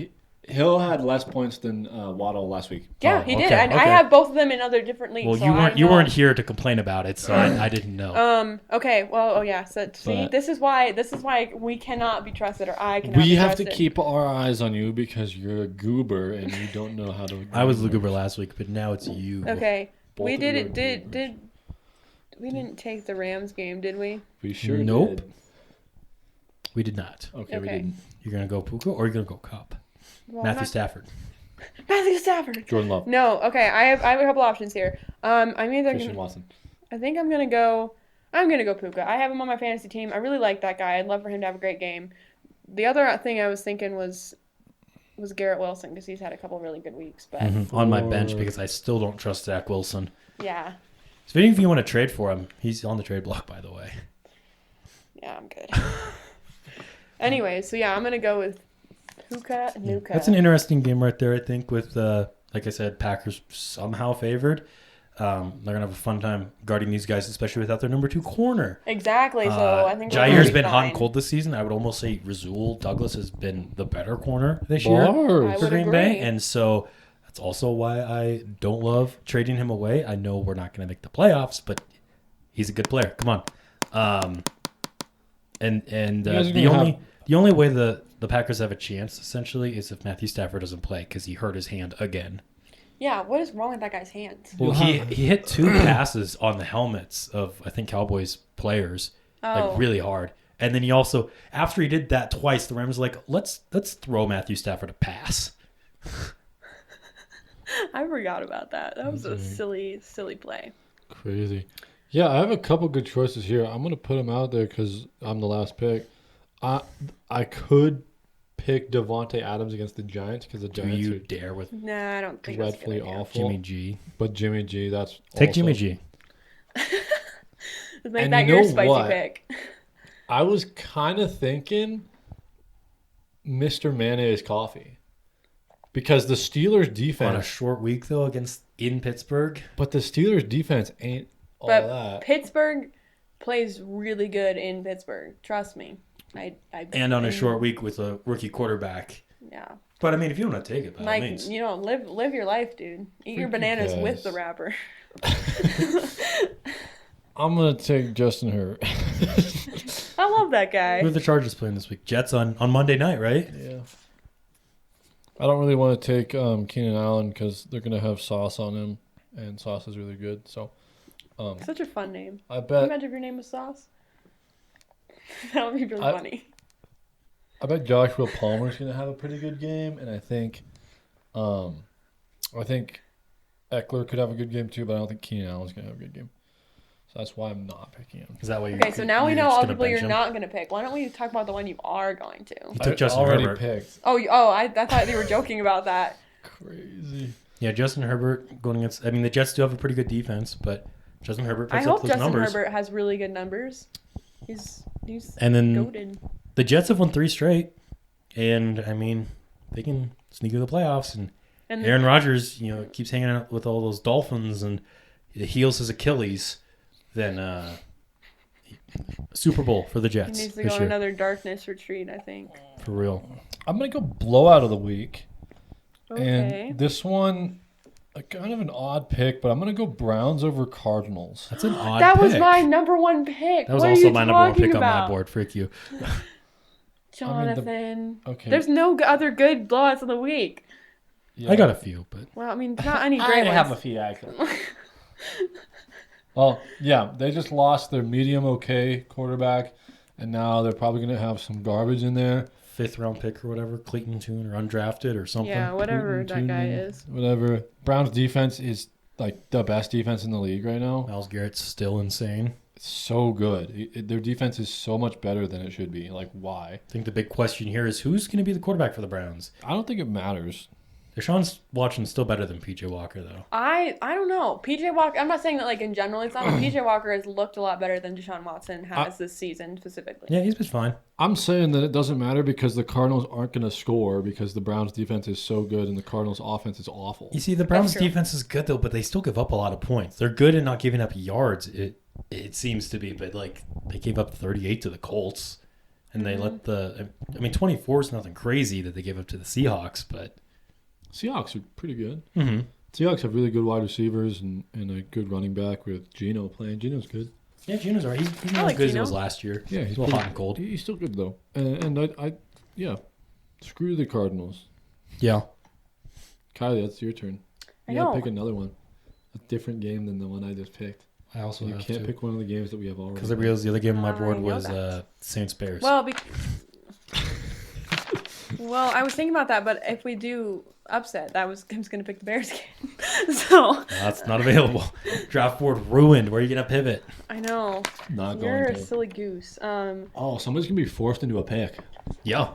Hill had less points than Waddle last week. Yeah, Oh, he did. okay, I okay. have both of them in other different leagues. Well, so you I weren't know. here to complain about it, so I didn't know. Okay. Well. Oh yeah. So see, But- this is why we cannot be trusted, or I cannot. We be have to trusted. keep our eyes on you because you're a goober and you don't know how to. I was the goober last week, but now it's you. Okay. Both We of did you it. are goobers. Did we didn't take the Rams game, did we? We sure Nope. did. We did not. Okay, we Okay. didn't. You're going to go Puka or you're going to go Cup? Well, Matthew not- Stafford. Matthew Stafford. Jordan Love. No. Okay. I have a couple options here. I'm either Christian gonna, Watson. I think I'm gonna go Puka. I have him on my fantasy team. I really like that guy. I'd love for him to have a great game. The other thing I was thinking was Garrett Wilson because he's had a couple really good weeks. But On my bench because I still don't trust Zach Wilson. yeah, So if you want to trade for him, he's on the trade block, by the way. yeah, I'm good. Anyways, so yeah, I'm gonna go with Puka Nuka. That's an interesting game right there, I think, with, like I said, Packers somehow favored. They're going to have a fun time guarding these guys, especially without their number 2 corner. Exactly. So I think Jair's been hot and cold this season. I would almost say Rasul Douglas has been the better corner this year I Bars. for would Green agree. Bay. And so that's also why I don't love trading him away. I know we're not going to make the playoffs, but he's a good player. Come on. The only way the Packers have a chance, essentially, is if Matthew Stafford doesn't play because he hurt his hand again. Yeah, what is wrong with that guy's hands? Well, he hit 2 passes on the helmets of, I think, Cowboys players, Oh. like really hard. And then he also, after he did that twice, the Rams were like, let's throw Matthew Stafford a pass. I forgot about that. That was a silly play. Crazy. Yeah, I have a couple good choices here. I'm gonna put them out there because I'm the last pick. I could pick Devontae Adams against the Giants because the Do Giants you are dare with Nah, I don't think that's a good dreadfully idea. awful. Jimmy G? But Jimmy G, that's Take also- Jimmy G. Let's make And that you your know spicy what? pick. I was kind of thinking Mr. Mayonnaise Coffee because the Steelers On a defense, short week, though, in Pittsburgh. but the Steelers defense ain't all But that. Pittsburgh plays really good in Pittsburgh. Trust me. And on a short week with a rookie quarterback. Yeah. But, I mean, if you want to take it, by all Like, means. you know, live your life, dude. Eat your Freaking bananas with guys. the wrapper. I'm gonna take Justin Herbert. I love that guy. Who are the Chargers playing this week? Jets on Monday night, right? Yeah. I don't really want to take Keenan Allen because they're gonna have Sauce on him, and Sauce is really good. So, Such a fun name. I Can you bet imagine if your name was Sauce? That would be really funny. Joshua Palmer's gonna have a pretty good game, and I think Eckler could have a good game too, but I don't think Keenan Allen's gonna have a good game. So that's why I'm not picking him. Is that why you're Okay, so now we know all the people you're him? not going to pick. Why don't we talk about the one you are going to? You took Justin already Herbert. picked. I thought you were joking about that. Crazy. Yeah, Justin Herbert going against. I mean, the Jets do have a pretty good defense, but Justin Herbert I picks up hope those Justin numbers. Herbert has really good numbers. He's And then goated. the Jets have won 3 straight, and I mean, they can sneak into the playoffs. And Aaron Rodgers, keeps hanging out with all those Dolphins, and he heals his Achilles. Then Super Bowl for the Jets. He needs to this go on year. another darkness retreat, I think. For real. I'm going to go blowout of the week. Okay. And this one, kind of an odd pick, but I'm going to go Browns over Cardinals. That's an odd That pick. was my number one pick. That was what also are you my number one pick about? on my board. Frick you. Jonathan. Okay. There's no other good blowouts of the week. Yeah. I got a few, but Well, I mean, not any great I have a ones. few actually. Well, yeah, they just lost their medium okay quarterback, and now they're probably going to have some garbage in there. 5th round pick or whatever, Clayton Tune or undrafted or something. Yeah, whatever that guy Tune, is. Whatever. Browns defense is like the best defense in the league right now. Myles Garrett's still insane. It's so good. Their defense is so much better than it should be. Like, why? I think the big question here is who's going to be the quarterback for the Browns? I don't think it matters. Deshaun Watson's still better than PJ Walker, though. I don't know. PJ Walker, I'm not saying that like in general it's not, but PJ Walker has looked a lot better than Deshaun Watson has this season specifically. Yeah, he's been fine. I'm saying that it doesn't matter because the Cardinals aren't going to score because the Browns defense is so good and the Cardinals offense is awful. You see, the Browns' true. defense is good, though, but they still give up a lot of points. They're good at not giving up yards, it seems to be, but like they gave up 38 to the Colts, and they let 24 is nothing crazy that they gave up to the Seahawks, but... Seahawks are pretty good. Mm-hmm. Seahawks have really good wide receivers and a good running back with Geno playing. Geno's good. Yeah, Gino's all right. He's not like as good as he Geno. was last year. Yeah, he's a little hot and cold. He's still good though. And I screw the Cardinals. Yeah. Kylie, that's your turn. I You gotta know. pick another one. A different game than the one I just picked. I also You have can't to. pick one of the games that we have already. Because I realized the other game on my I board know was that. Saints Bears. Well, well, I was thinking about that, but if we do upset, I was going to pick the Bears again. So That's not available. Draft board ruined. Where are you going to pivot? I know Not you're going a to. silly goose. Oh, somebody's gonna be forced into a pick. Yeah.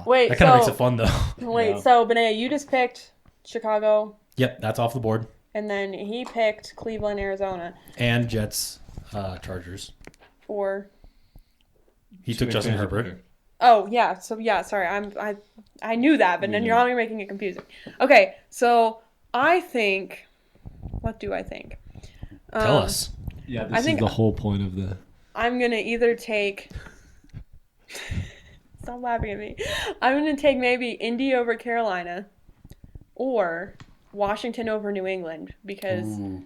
Wait, That kind of makes so it fun, though. wait, Yeah. so Benea, you just picked Chicago, Yep, that's off the board. and then he picked Cleveland, Arizona, And Jets, Chargers. for. He took Justin Herbert. Oh yeah, so yeah, sorry, I knew that, but then you're making it confusing. Okay, so I think, what do I think? Tell us. Yeah, I this think- is the whole point of the. I'm gonna either take. Stop laughing at me. I'm gonna take maybe Indy over Carolina, or Washington over New England because Ooh.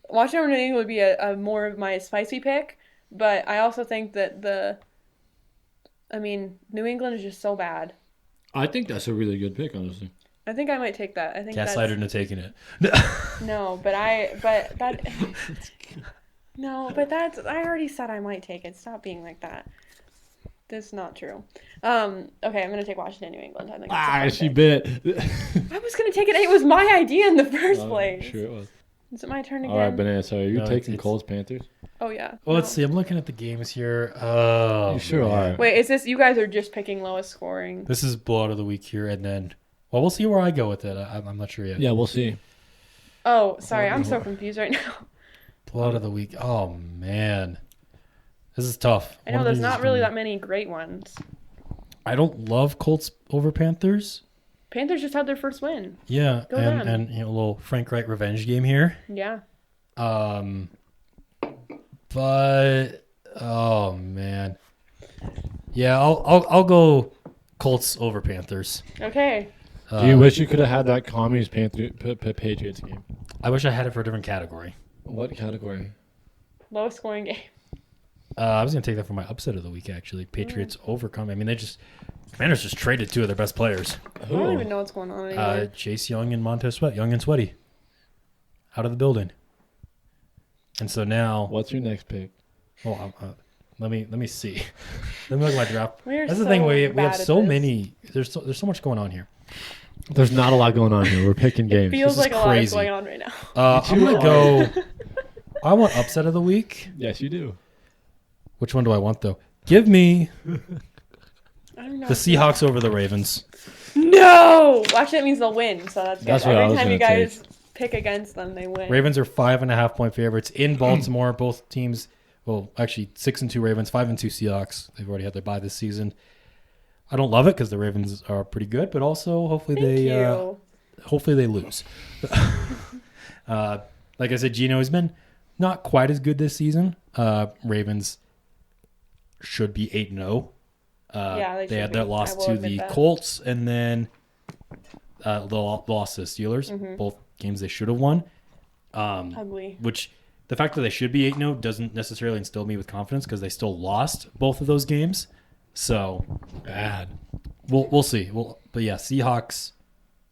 Washington over New England would be a more of my spicy pick. But I also think that New England is just so bad. I think that's a really good pick, honestly. I think I might take that. I think Gaslighter into taking it. no, but that. No, but I already said I might take it. Stop being like that. That's not true. Okay, I'm gonna take Washington, New England. I think. That's a fun She pick. bit. I was gonna take it. It was my idea in the first place. Sure it was. Is it my turn again? All right, Banana. So are you No, taking it's- Colts Panthers? Oh yeah. Well, let's No. see. I'm looking at the games here. Oh, You sure man. are. Wait, is this you guys are just picking lowest scoring? This is blowout of the week here, and then, well, we'll see where I go with it. I'm not sure yet. Yeah, we'll see. Oh, sorry, I'm so confused right now. Blowout of the week. Oh man, this is tough. I know there's not really that many great ones. I don't love Colts over Panthers. Panthers just had their first win. Yeah, Go and them. and a little Frank Wright revenge game here. Yeah. But oh man, yeah, I'll go Colts over Panthers. Okay. Do you wish you could have had that Commies Patriots game? I wish I had it for a different category. What category? Lowest scoring game. I was gonna take that for my upset of the week actually. Patriots overcome. I mean, Commanders just traded 2 of their best players. I don't even know what's going on anymore. Chase Young and Montez Sweat, Young and Sweaty, out of the building. And so now, What's your next pick? well, let me see. Let me look at my draft. We're That's the so thing. We bad have at so this. many. There's so much going on here. There's not a lot going on here. We're picking games. Feels this is like a lot is crazy. going on right now. I'm gonna go. I want upset of the week. Yes, you do. Which one do I want though? Give me I don't know. the Seahawks over the Ravens. No! Well, actually, that means they'll win, so that's good. That's what I Every was time you gonna guys pick against them, they win. Ravens are 5.5-point favorites in Baltimore. Both teams, well, actually 6-2 Ravens, 5-2 Seahawks. They've already had their bye this season. I don't love it because the Ravens are pretty good, but also hopefully they lose. Like I said, Gino has been not quite as good this season. Ravens should be 8-0. They had that loss to the Colts, and then the loss to the Steelers. Mm-hmm. Both games they should have won. Ugly. Which the fact that they should be 8-0 doesn't necessarily instill me with confidence because they still lost both of those games. So Bad. we'll see. But yeah, Seahawks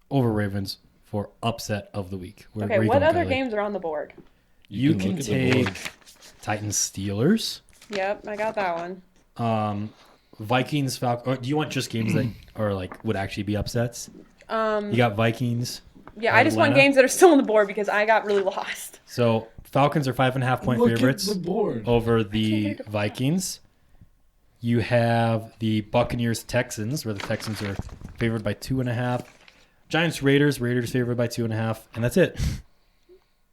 over Ravens for upset of the week. Okay, what other games are on the board? You can look at the take board. Titans Steelers. Yep, I got that one. Vikings Falcons. Or do you want just games that are like would actually be upsets? You got Vikings. Yeah, I just want Atlanta. games that are still on the board because I got really lost. So Falcons are 5.5-point Look favorites at the board. over the Vikings. You have the Buccaneers Texans, where the Texans are favored by 2.5. Giants Raiders favored by 2.5, and that's it.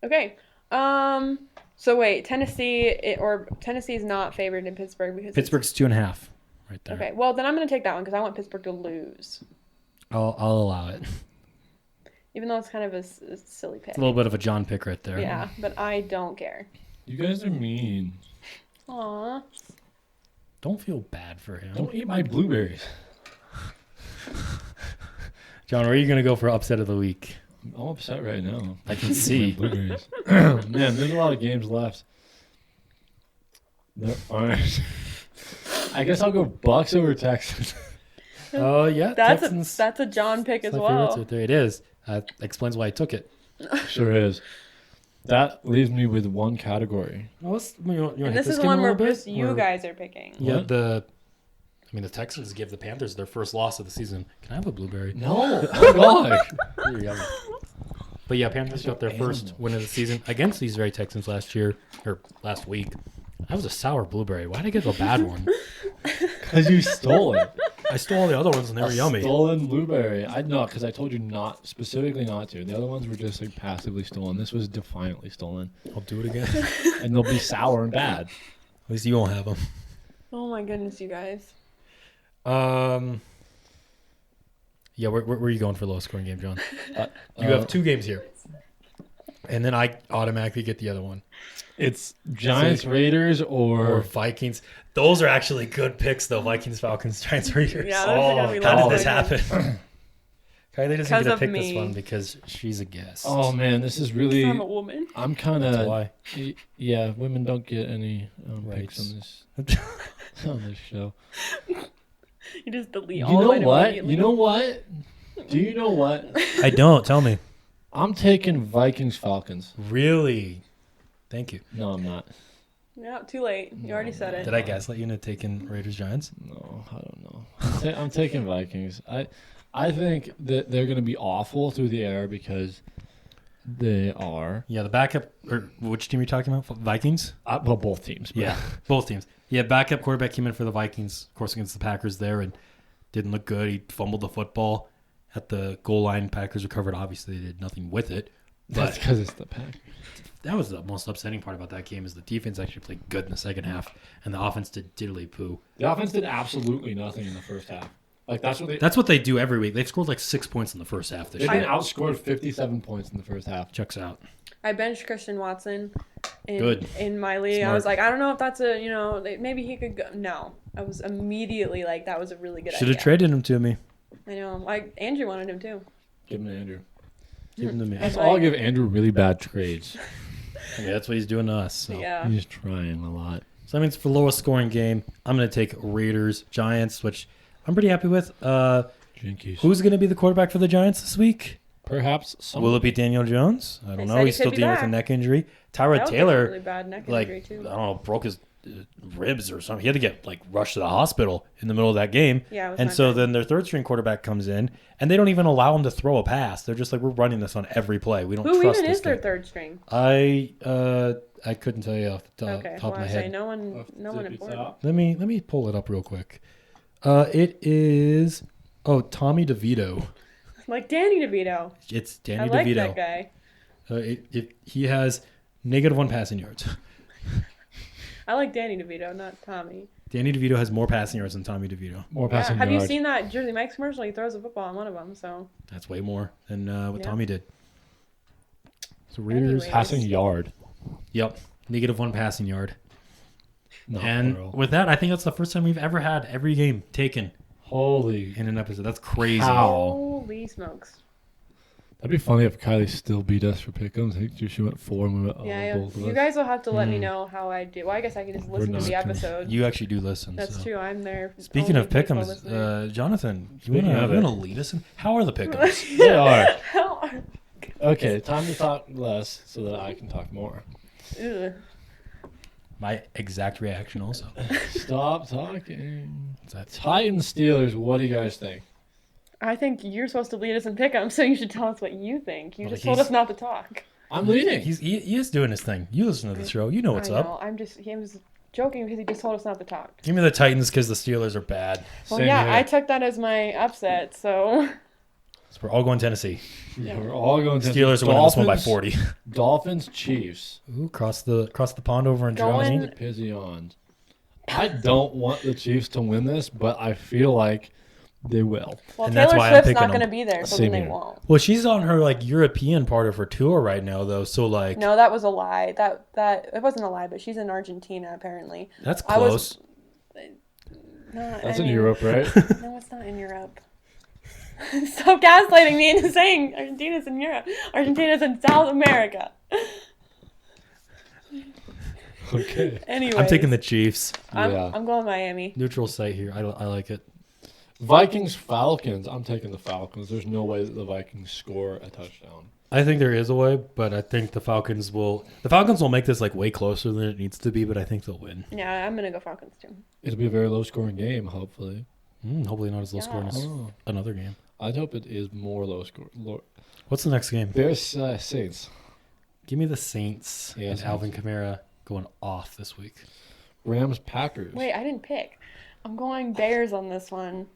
Okay. So wait, Tennessee is not favored in Pittsburgh because Pittsburgh's 2.5, right there. Okay, well then I'm gonna take that one because I want Pittsburgh to lose, I'll allow it. even though it's kind of a silly pick. It's a little bit of a John pick right there. Yeah, but I don't care. You guys are mean. Aw. Don't feel bad for him. Don't eat my blueberries. John, where are you going to go for upset of the week? I'm upset right now. I can see. Blueberries. Man, there's a lot of games left. There aren't. I guess I'll go Bucks over Texans. Oh, yeah. That's a John pick as my well. favorites right there. It is. That explains why I took it. Sure is. That leaves me with one category. Well, you want And this is the one where just you guys are picking. Yeah, What? the Texans give the Panthers their first loss of the season. Can I have a blueberry? No. Oh, God. You're yummy. But yeah, Panthers got their first win of the season against these very Texans last week. That was a sour blueberry. Why did I get a bad one? Because you stole it. I stole all the other ones and they were yummy. Stolen blueberry. I know, because I told you specifically not to. The other ones were just like passively stolen. This was defiantly stolen. I'll do it again. And they'll be sour and bad. At least you won't have them. Oh my goodness, you guys. Yeah, where are you going for lowest scoring game, John? You have two games here. And then I automatically get the other one. It's Giants, Raiders, Or or Vikings. Those are actually good picks, though. Vikings, Falcons, Giants, Raiders. Yeah, those are gonna be How low did this scoring. happen? Kylie doesn't Because get to of pick me. this one because she's a guest. oh man, this is really. I'm a woman. I'm kind That's of. why. Yeah, women don't get any picks Rights. on this show. You just delete You all know of it what? immediately. You know what? Do you know what? I don't. Tell me. I'm taking Vikings Falcons. Really? Thank you. No, I'm not. Yeah, too late. You already said it. Did I gaslight you into taking Raiders, Giants? No, I don't know. I'm taking Vikings. I think that they're going to be awful through the air because they are. Yeah, the backup. Or which team are you talking about? Vikings? Well, both teams. But Yeah, both teams. Yeah, backup quarterback came in for the Vikings, of course, against the Packers there, and didn't look good. He fumbled the football at the goal line. Packers recovered. Obviously, they did nothing with it. That's But because it's the Pack. that was the most upsetting part about that game is the defense actually played good in the second half, and the offense did diddly poo. The offense did absolutely nothing in the first half. Like that's what they. That's what they do every week. They've scored like 6 points in the first half this They've year. been outscored 57 points in the first half. Checks out. I benched Christian Watson Good. in my league. Smart. I was like, I don't know if that's maybe he could go. No. I was immediately like, that was a really good Should idea. have traded him to me. I know. Like, Andrew wanted him too. Give him to Andrew. Give him to me. That's I'll like- give Andrew really bad trades. Yeah, that's what he's doing to us. So. Yeah. He's trying a lot. So that means for lowest scoring game, I'm going to take Raiders, Giants, which I'm pretty happy with. Jinkies. Who's going to be the quarterback for the Giants this week? Perhaps some. Will it be Daniel Jones? I don't They know. said he He's still could be dealing with a back. neck injury. That Tyrod was a Taylor, really bad neck like, injury I too. don't know, broke his ribs or something. He had to get like rushed to the hospital in the middle of that game. Yeah, it was and not so good. then their third string quarterback comes in, and they don't even allow him to throw a pass. They're just like, we're running this on every play. We don't Who trust even this is their guy. third string? I couldn't tell you off the top, Okay, top well, of my I say head. no one important. Let me pull it up real quick. It is Tommy DeVito. Like Danny DeVito. It's Danny I like DeVito. that guy. He has -1 passing yards. I like Danny DeVito, not Tommy. Danny DeVito has more passing yards than Tommy DeVito. More Yeah. passing Have yards. you seen that Jersey Mike's commercial? He throws a football on one of them. So That's way more than what Yeah. Tommy did. So Raiders Anyways. passing yard. Yep, -1 passing yard. Not And plural. with that, I think that's the first time we've ever had every game taken Holy. in an episode. That's crazy. How? holy smokes! That'd be funny if Kylie still beat us for pick'ems. I think she went 4 and we went Yeah, both of you us. guys will have to let me know how I do. Well, I guess I can just listen to not the gonna- episode. You actually do listen. That's so. true. I'm there. Speaking of faithful pick'ems, listener. Jonathan, you Speaking of wanna it. lead us in? How are the pick'ems? They are. How are- Okay, time to talk less so that I can talk more. Ugh. My exact reaction also. Stop talking. That's Titans Steelers, what do you guys think? I think you're supposed to lead us in pick'em, so you should tell us what you think. You Well, just told he's- us not to talk. I'm leading. he is doing his thing. You listen to the show. You know what's I up. know. I'm just joking because he just told us not to talk. Give me the Titans because the Steelers are bad. Well, Same yeah, here. I took that as my upset. So So we're all going Tennessee. Yeah, we're all going to Steelers are winning this one by 40. Dolphins, Chiefs. Ooh, cross the pond over in Going- Germany. Pigeons. I don't want the Chiefs to win this, but I feel like they will. well, And that's Taylor why I'm Swift's picking not going to them. be there, so Same then they here. won't. Well, she's on her like European part of her tour right now, though. So like, No, that was a lie. That it wasn't a lie, but she's in Argentina apparently. that's I was- close. No, That's I in mean, Europe, right? No, it's not in Europe. Stop gaslighting me into saying Argentina's in Europe. Argentina's in South America. Okay. Anyway, I'm taking the Chiefs. Yeah. I'm going Miami. Neutral site here. I like it. Vikings, Falcons. I'm taking the Falcons. There's no way that the Vikings score a touchdown. I think there is a way, but I think the Falcons will make this like way closer than it needs to be. But I think they'll win. Yeah, I'm gonna go Falcons too. It'll be a very low scoring game, hopefully. Hopefully not as low scoring as Oh. another game. I'd hope it is more low score. What's the next game? Bears, Saints. Give me the Saints Yeah, and Saints. Alvin Kamara going off this week. Rams, Packers. Wait, I didn't pick. I'm going Bears on this one,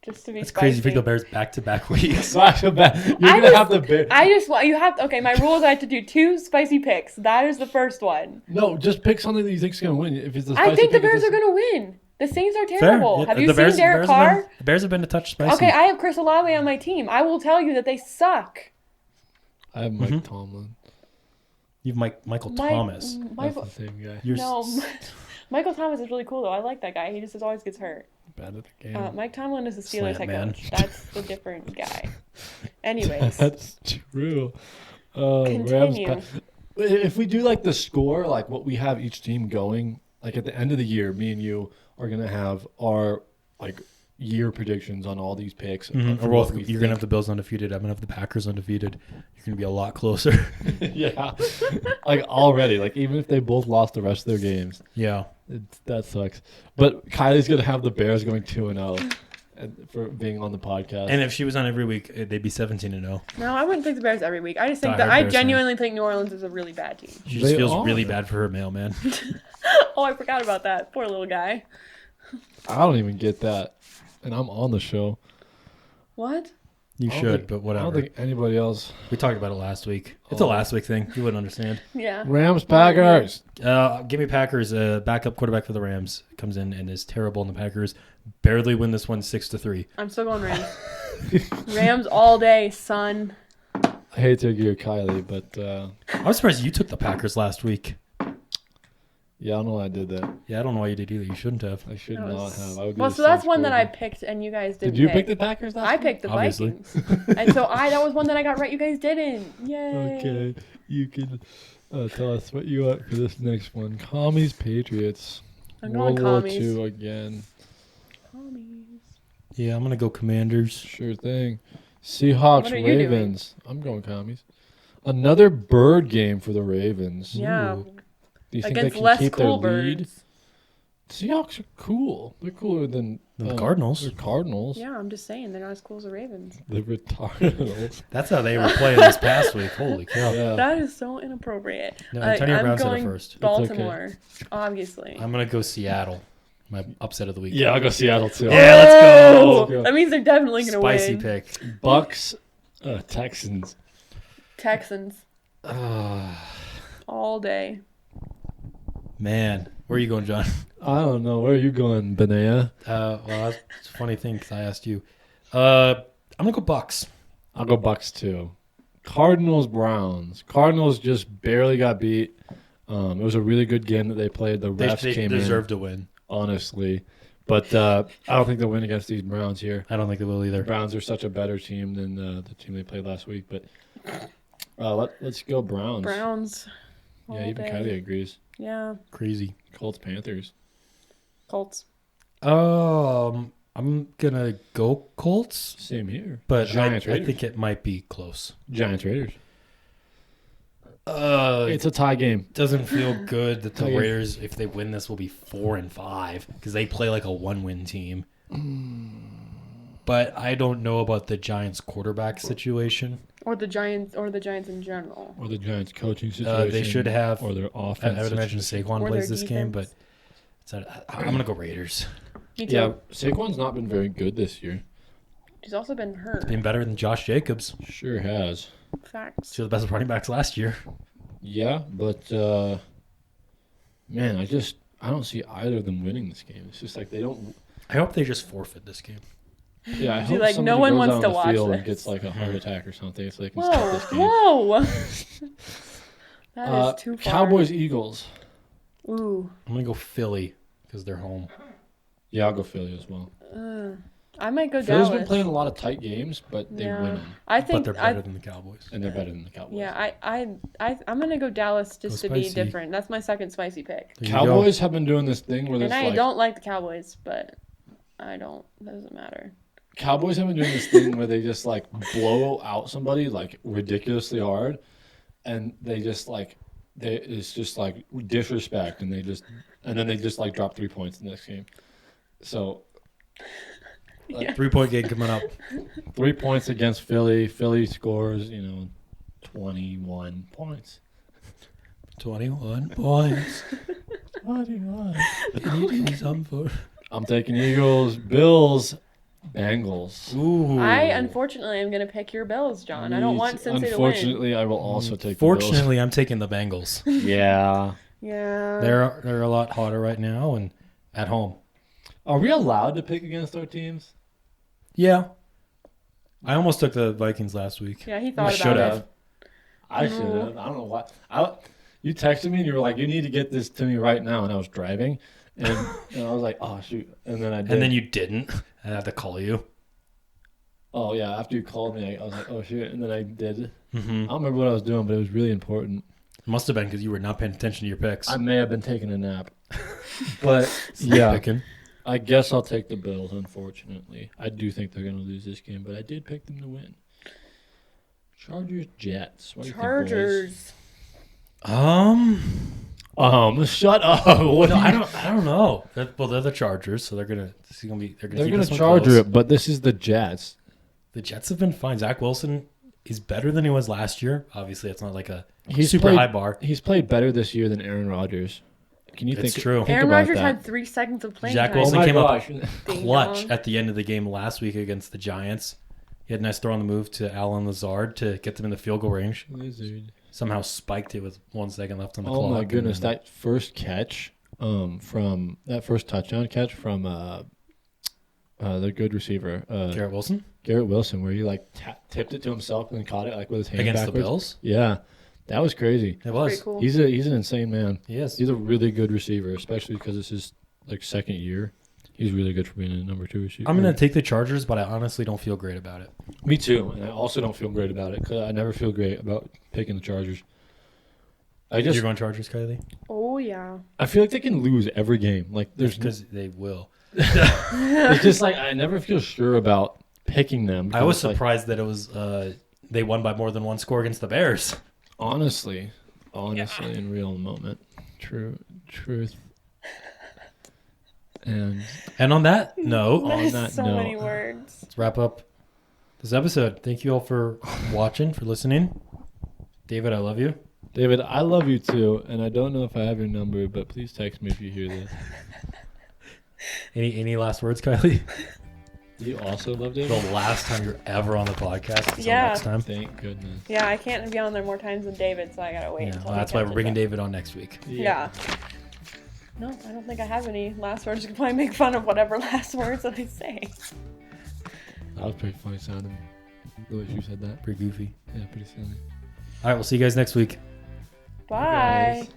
just to be It's spicy. crazy. You pick the Bears back-to-back weeks. Back to back. You're I going to have the Bears. I just want you have okay. My rule is I have to do 2 spicy picks. That is the first one. No, just pick something that you think is going to win. If it's a I spicy think the pick, Bears it's are going to win. The Saints are Fair. terrible. Yeah, Have you the seen Bears- Derek the Bears have Carr? been- the Bears have been a touch spicy. Okay, I have Chris Olave on my team. I will tell you that they suck. I have Mike Tomlin. You've Michael Mike- Thomas. That's Michael, the same guy. You're no, s- Michael Thomas is really cool though. I like that guy. He just always gets hurt. Bad at the game. Mike Tomlin is the Steelers Slant head man. coach. That's the different guy. Anyways, That's true. continue. If we do like the score, like what we have each team going, like at the end of the year, me and you are gonna have our like year predictions on all these picks. Mhm. for Or what both, we you're gonna have think. the Bills undefeated. I'm gonna have the Packers undefeated. You're gonna be a lot closer. Yeah, like already, like even if they both lost the rest of their games, Yeah. that sucks. But Kylie's gonna have the Bears going 2-0 for being on the podcast. And if she was on every week, they'd be 17-0. No, I wouldn't pick the Bears every week. I just think Die that hard I Bears fan. genuinely think New Orleans is a really bad team. She just They feels are. really bad for her mailman. Oh, I forgot about that. Poor little guy. I don't even get that, and I'm on the show. What? You I don't should, think- but I whatever. don't think anybody else. We talked about it last week. It's a Oh. last week thing. You wouldn't understand. Yeah. Rams, Packers. Give me Packers. Backup quarterback for the Rams comes in and is terrible, and the Packers barely win this one 6-3. I'm still going Rams. Rams all day, son. I hate to agree with Kylie, but I was surprised you took the Packers last week. yeah, I don't know why I did that. Yeah, I don't know why you did either. You shouldn't have. I should That not was- have. I would be Well, the so that's Saints one that I person. picked and you guys didn't Did you pick the Packers last I week? picked the Obviously. Vikings. And so that was one that I got right. You guys didn't. Yay. Okay, you can tell us what you want for this next one. Commies, Patriots. I'm going World War commies. II again. Commies. Yeah, I'm gonna go Commanders. Sure thing. Seahawks, What are you doing? Ravens. I'm going commies. Another bird game for the Ravens. Yeah. Do you think they Against can less keep cool their lead? birds. Seahawks are cool. They're cooler than The Cardinals. The Cardinals. Yeah, I'm just saying they're not as cool as the Ravens. The Retardals. That's how they were playing this past week. Holy cow. Yeah. That is so inappropriate. No, Antonio Brown said it going first. Baltimore, obviously. I'm going to go Seattle. My upset of the week. Yeah, I'll go Seattle too. Yeah, let's go. Oh, Let's go. that means they're definitely going to win. Spicy pick. Bucks, Texans. Texans all day. Man, where are you going, John? I don't know. Where are you going, Benea? Well, that's a funny thing because I asked you. I'm going to go Bucks. I'll go Bucks too. Cardinals, Browns. Cardinals just barely got beat. It was a really good game that they played. The refs They came deserved in, to win. honestly. But I don't think they'll win against these Browns here. I don't think they will The either. Browns are such a better team than the team they played last week. But let's go Browns. Browns. Yeah, all even day. Kylie agrees. Yeah, Crazy. Colts, Panthers. Colts. I'm gonna go Colts, Same here. but Giants, I Raiders. think it might be close. Giants, Raiders. It's It's a tie game. doesn't feel good that the Okay. Raiders, if they win this, will be 4-5 because they play like a one-win team. But I don't know about the Giants quarterback situation. Or the Giants in general. Or the Giants coaching situation. They should have. Or their I offense. would imagine Saquon Or plays their this game, but defense. I'm gonna go Raiders. Me too. Yeah, Saquon's not been very good this year. He's also been hurt. Being better than Josh Jacobs. Sure has. Facts. Two of the best running backs last year. Yeah, but man, I don't see either of them winning this game. It's just like they don't. I hope they just forfit this game. Yeah, I See, hope like, somebody no one goes wants out to on the watch field and this. gets like a heart attack or something, so they can skip Whoa, this game. whoa. That is too far. Cowboys, Eagles. Ooh. I'm gonna go Philly because they're home. Yeah, I'll go Philly as well. I might go Philly's Dallas. been playing a lot of tight games, but they Yeah. win them, I But think they're better than the Cowboys. and they're better than the Cowboys. yeah, I'm gonna go Dallas just Go to be spicy. different. That's my second spicy pick. There you go. Cowboys have been doing this thing where And there's I like don't like the Cowboys, but doesn't matter. Cowboys have been doing this thing where they just like blow out somebody like ridiculously hard, and they just like it's just like disrespect, and then they just like drop 3 points in the next game. So Yeah. 3-point game coming up. 3 points against Philly. Philly scores 21 points. 21 points. 21. You do something for. I'm taking Eagles, Bills, Bengals. Ooh. I unfortunately am gonna pick your Bills, John. I don't want Cincy to win. Unfortunately, I will also take the Fortunately, I'm taking the Bengals. Bills. Yeah. Yeah. They're a lot hotter right now and at home. Are we allowed to pick against our teams? Yeah. I almost took the Vikings last week. Yeah, he I thought should about have. it. I should have. I don't know why. You texted me and you were like, "You need to get this to me right now," and I was driving, and I was like, "Oh shoot!" And then I did. And then you didn't. I had to call you. Oh yeah, after you called me, I was like, "Oh shoot!" And then I did. Mm-hmm. I don't remember what I was doing, but it was really important. It must have been because you were not paying attention to your picks. I may have been taking a nap, but Snap yeah, picking. I guess I'll take the Bills. Unfortunately, I do think they're going to lose this game, but I did pick them to win. Chargers, Jets. What do you Chargers. think, boys? Shut up. What No, do you- I don't know. They're the Chargers, so they're gonna keep They're this going to one charge close. it, but this is the Jets. The Jets have been fine. Zach Wilson is better than he was last year. Obviously, it's not like a He's super played- high bar. He's played better this year than Aaron Rodgers. Can you It's think? true. Think Aaron about Rodgers that. had 3 seconds of playing Jack time. Wilson Oh my came up gosh. Ding clutch dong. at the end of the game last week against the Giants. He had a nice throw on the move to Alan Lazard to get them in the field goal range. Lizard. Somehow spiked it with 1 second left on the Oh clock. my and goodness, then- that first catch from that first touchdown catch from the good receiver Garrett Wilson Garrett Wilson, where he like tipped it to himself and then caught it like with his hand against backwards. the Bills. Yeah, that was crazy. It was. Pretty cool. He's an insane man. He is. He's a really good receiver, especially because it's his like second year. He's really good for being a number 2 receiver. I'm gonna take the Chargers, but I honestly don't feel great about it. Me too, and I also don't feel great about it because I never feel great about picking the Chargers. You're going Chargers, Kylie? Oh, yeah. I feel like they can lose every game. Like there's Because they will. it's just like I never feel sure about picking them. I was because, like, surprised that it was they won by more than 1 score against the Bears. honestly, in real moment, truth. And on that note, There's so many words. Let's wrap up this episode. Thank you all for watching, for listening. David, I love you. David, I love you too, and I don't know if I have your number, but please text me if you hear this. Any last words, Kylie? You also love David? The last time you're ever on the podcast. Until Yeah. next time. Thank goodness. Yeah, I can't be on there more times than David, so I gotta wait. Yeah, Until well, he that's why we're catches bringing up. David on next week. Yeah. No, I don't think I have any last words. You can probably make fun of whatever last words that I say. That was pretty funny sounding. The way you said that. Pretty goofy. Yeah, pretty silly. All right, we'll see you guys next week. Bye. Guys.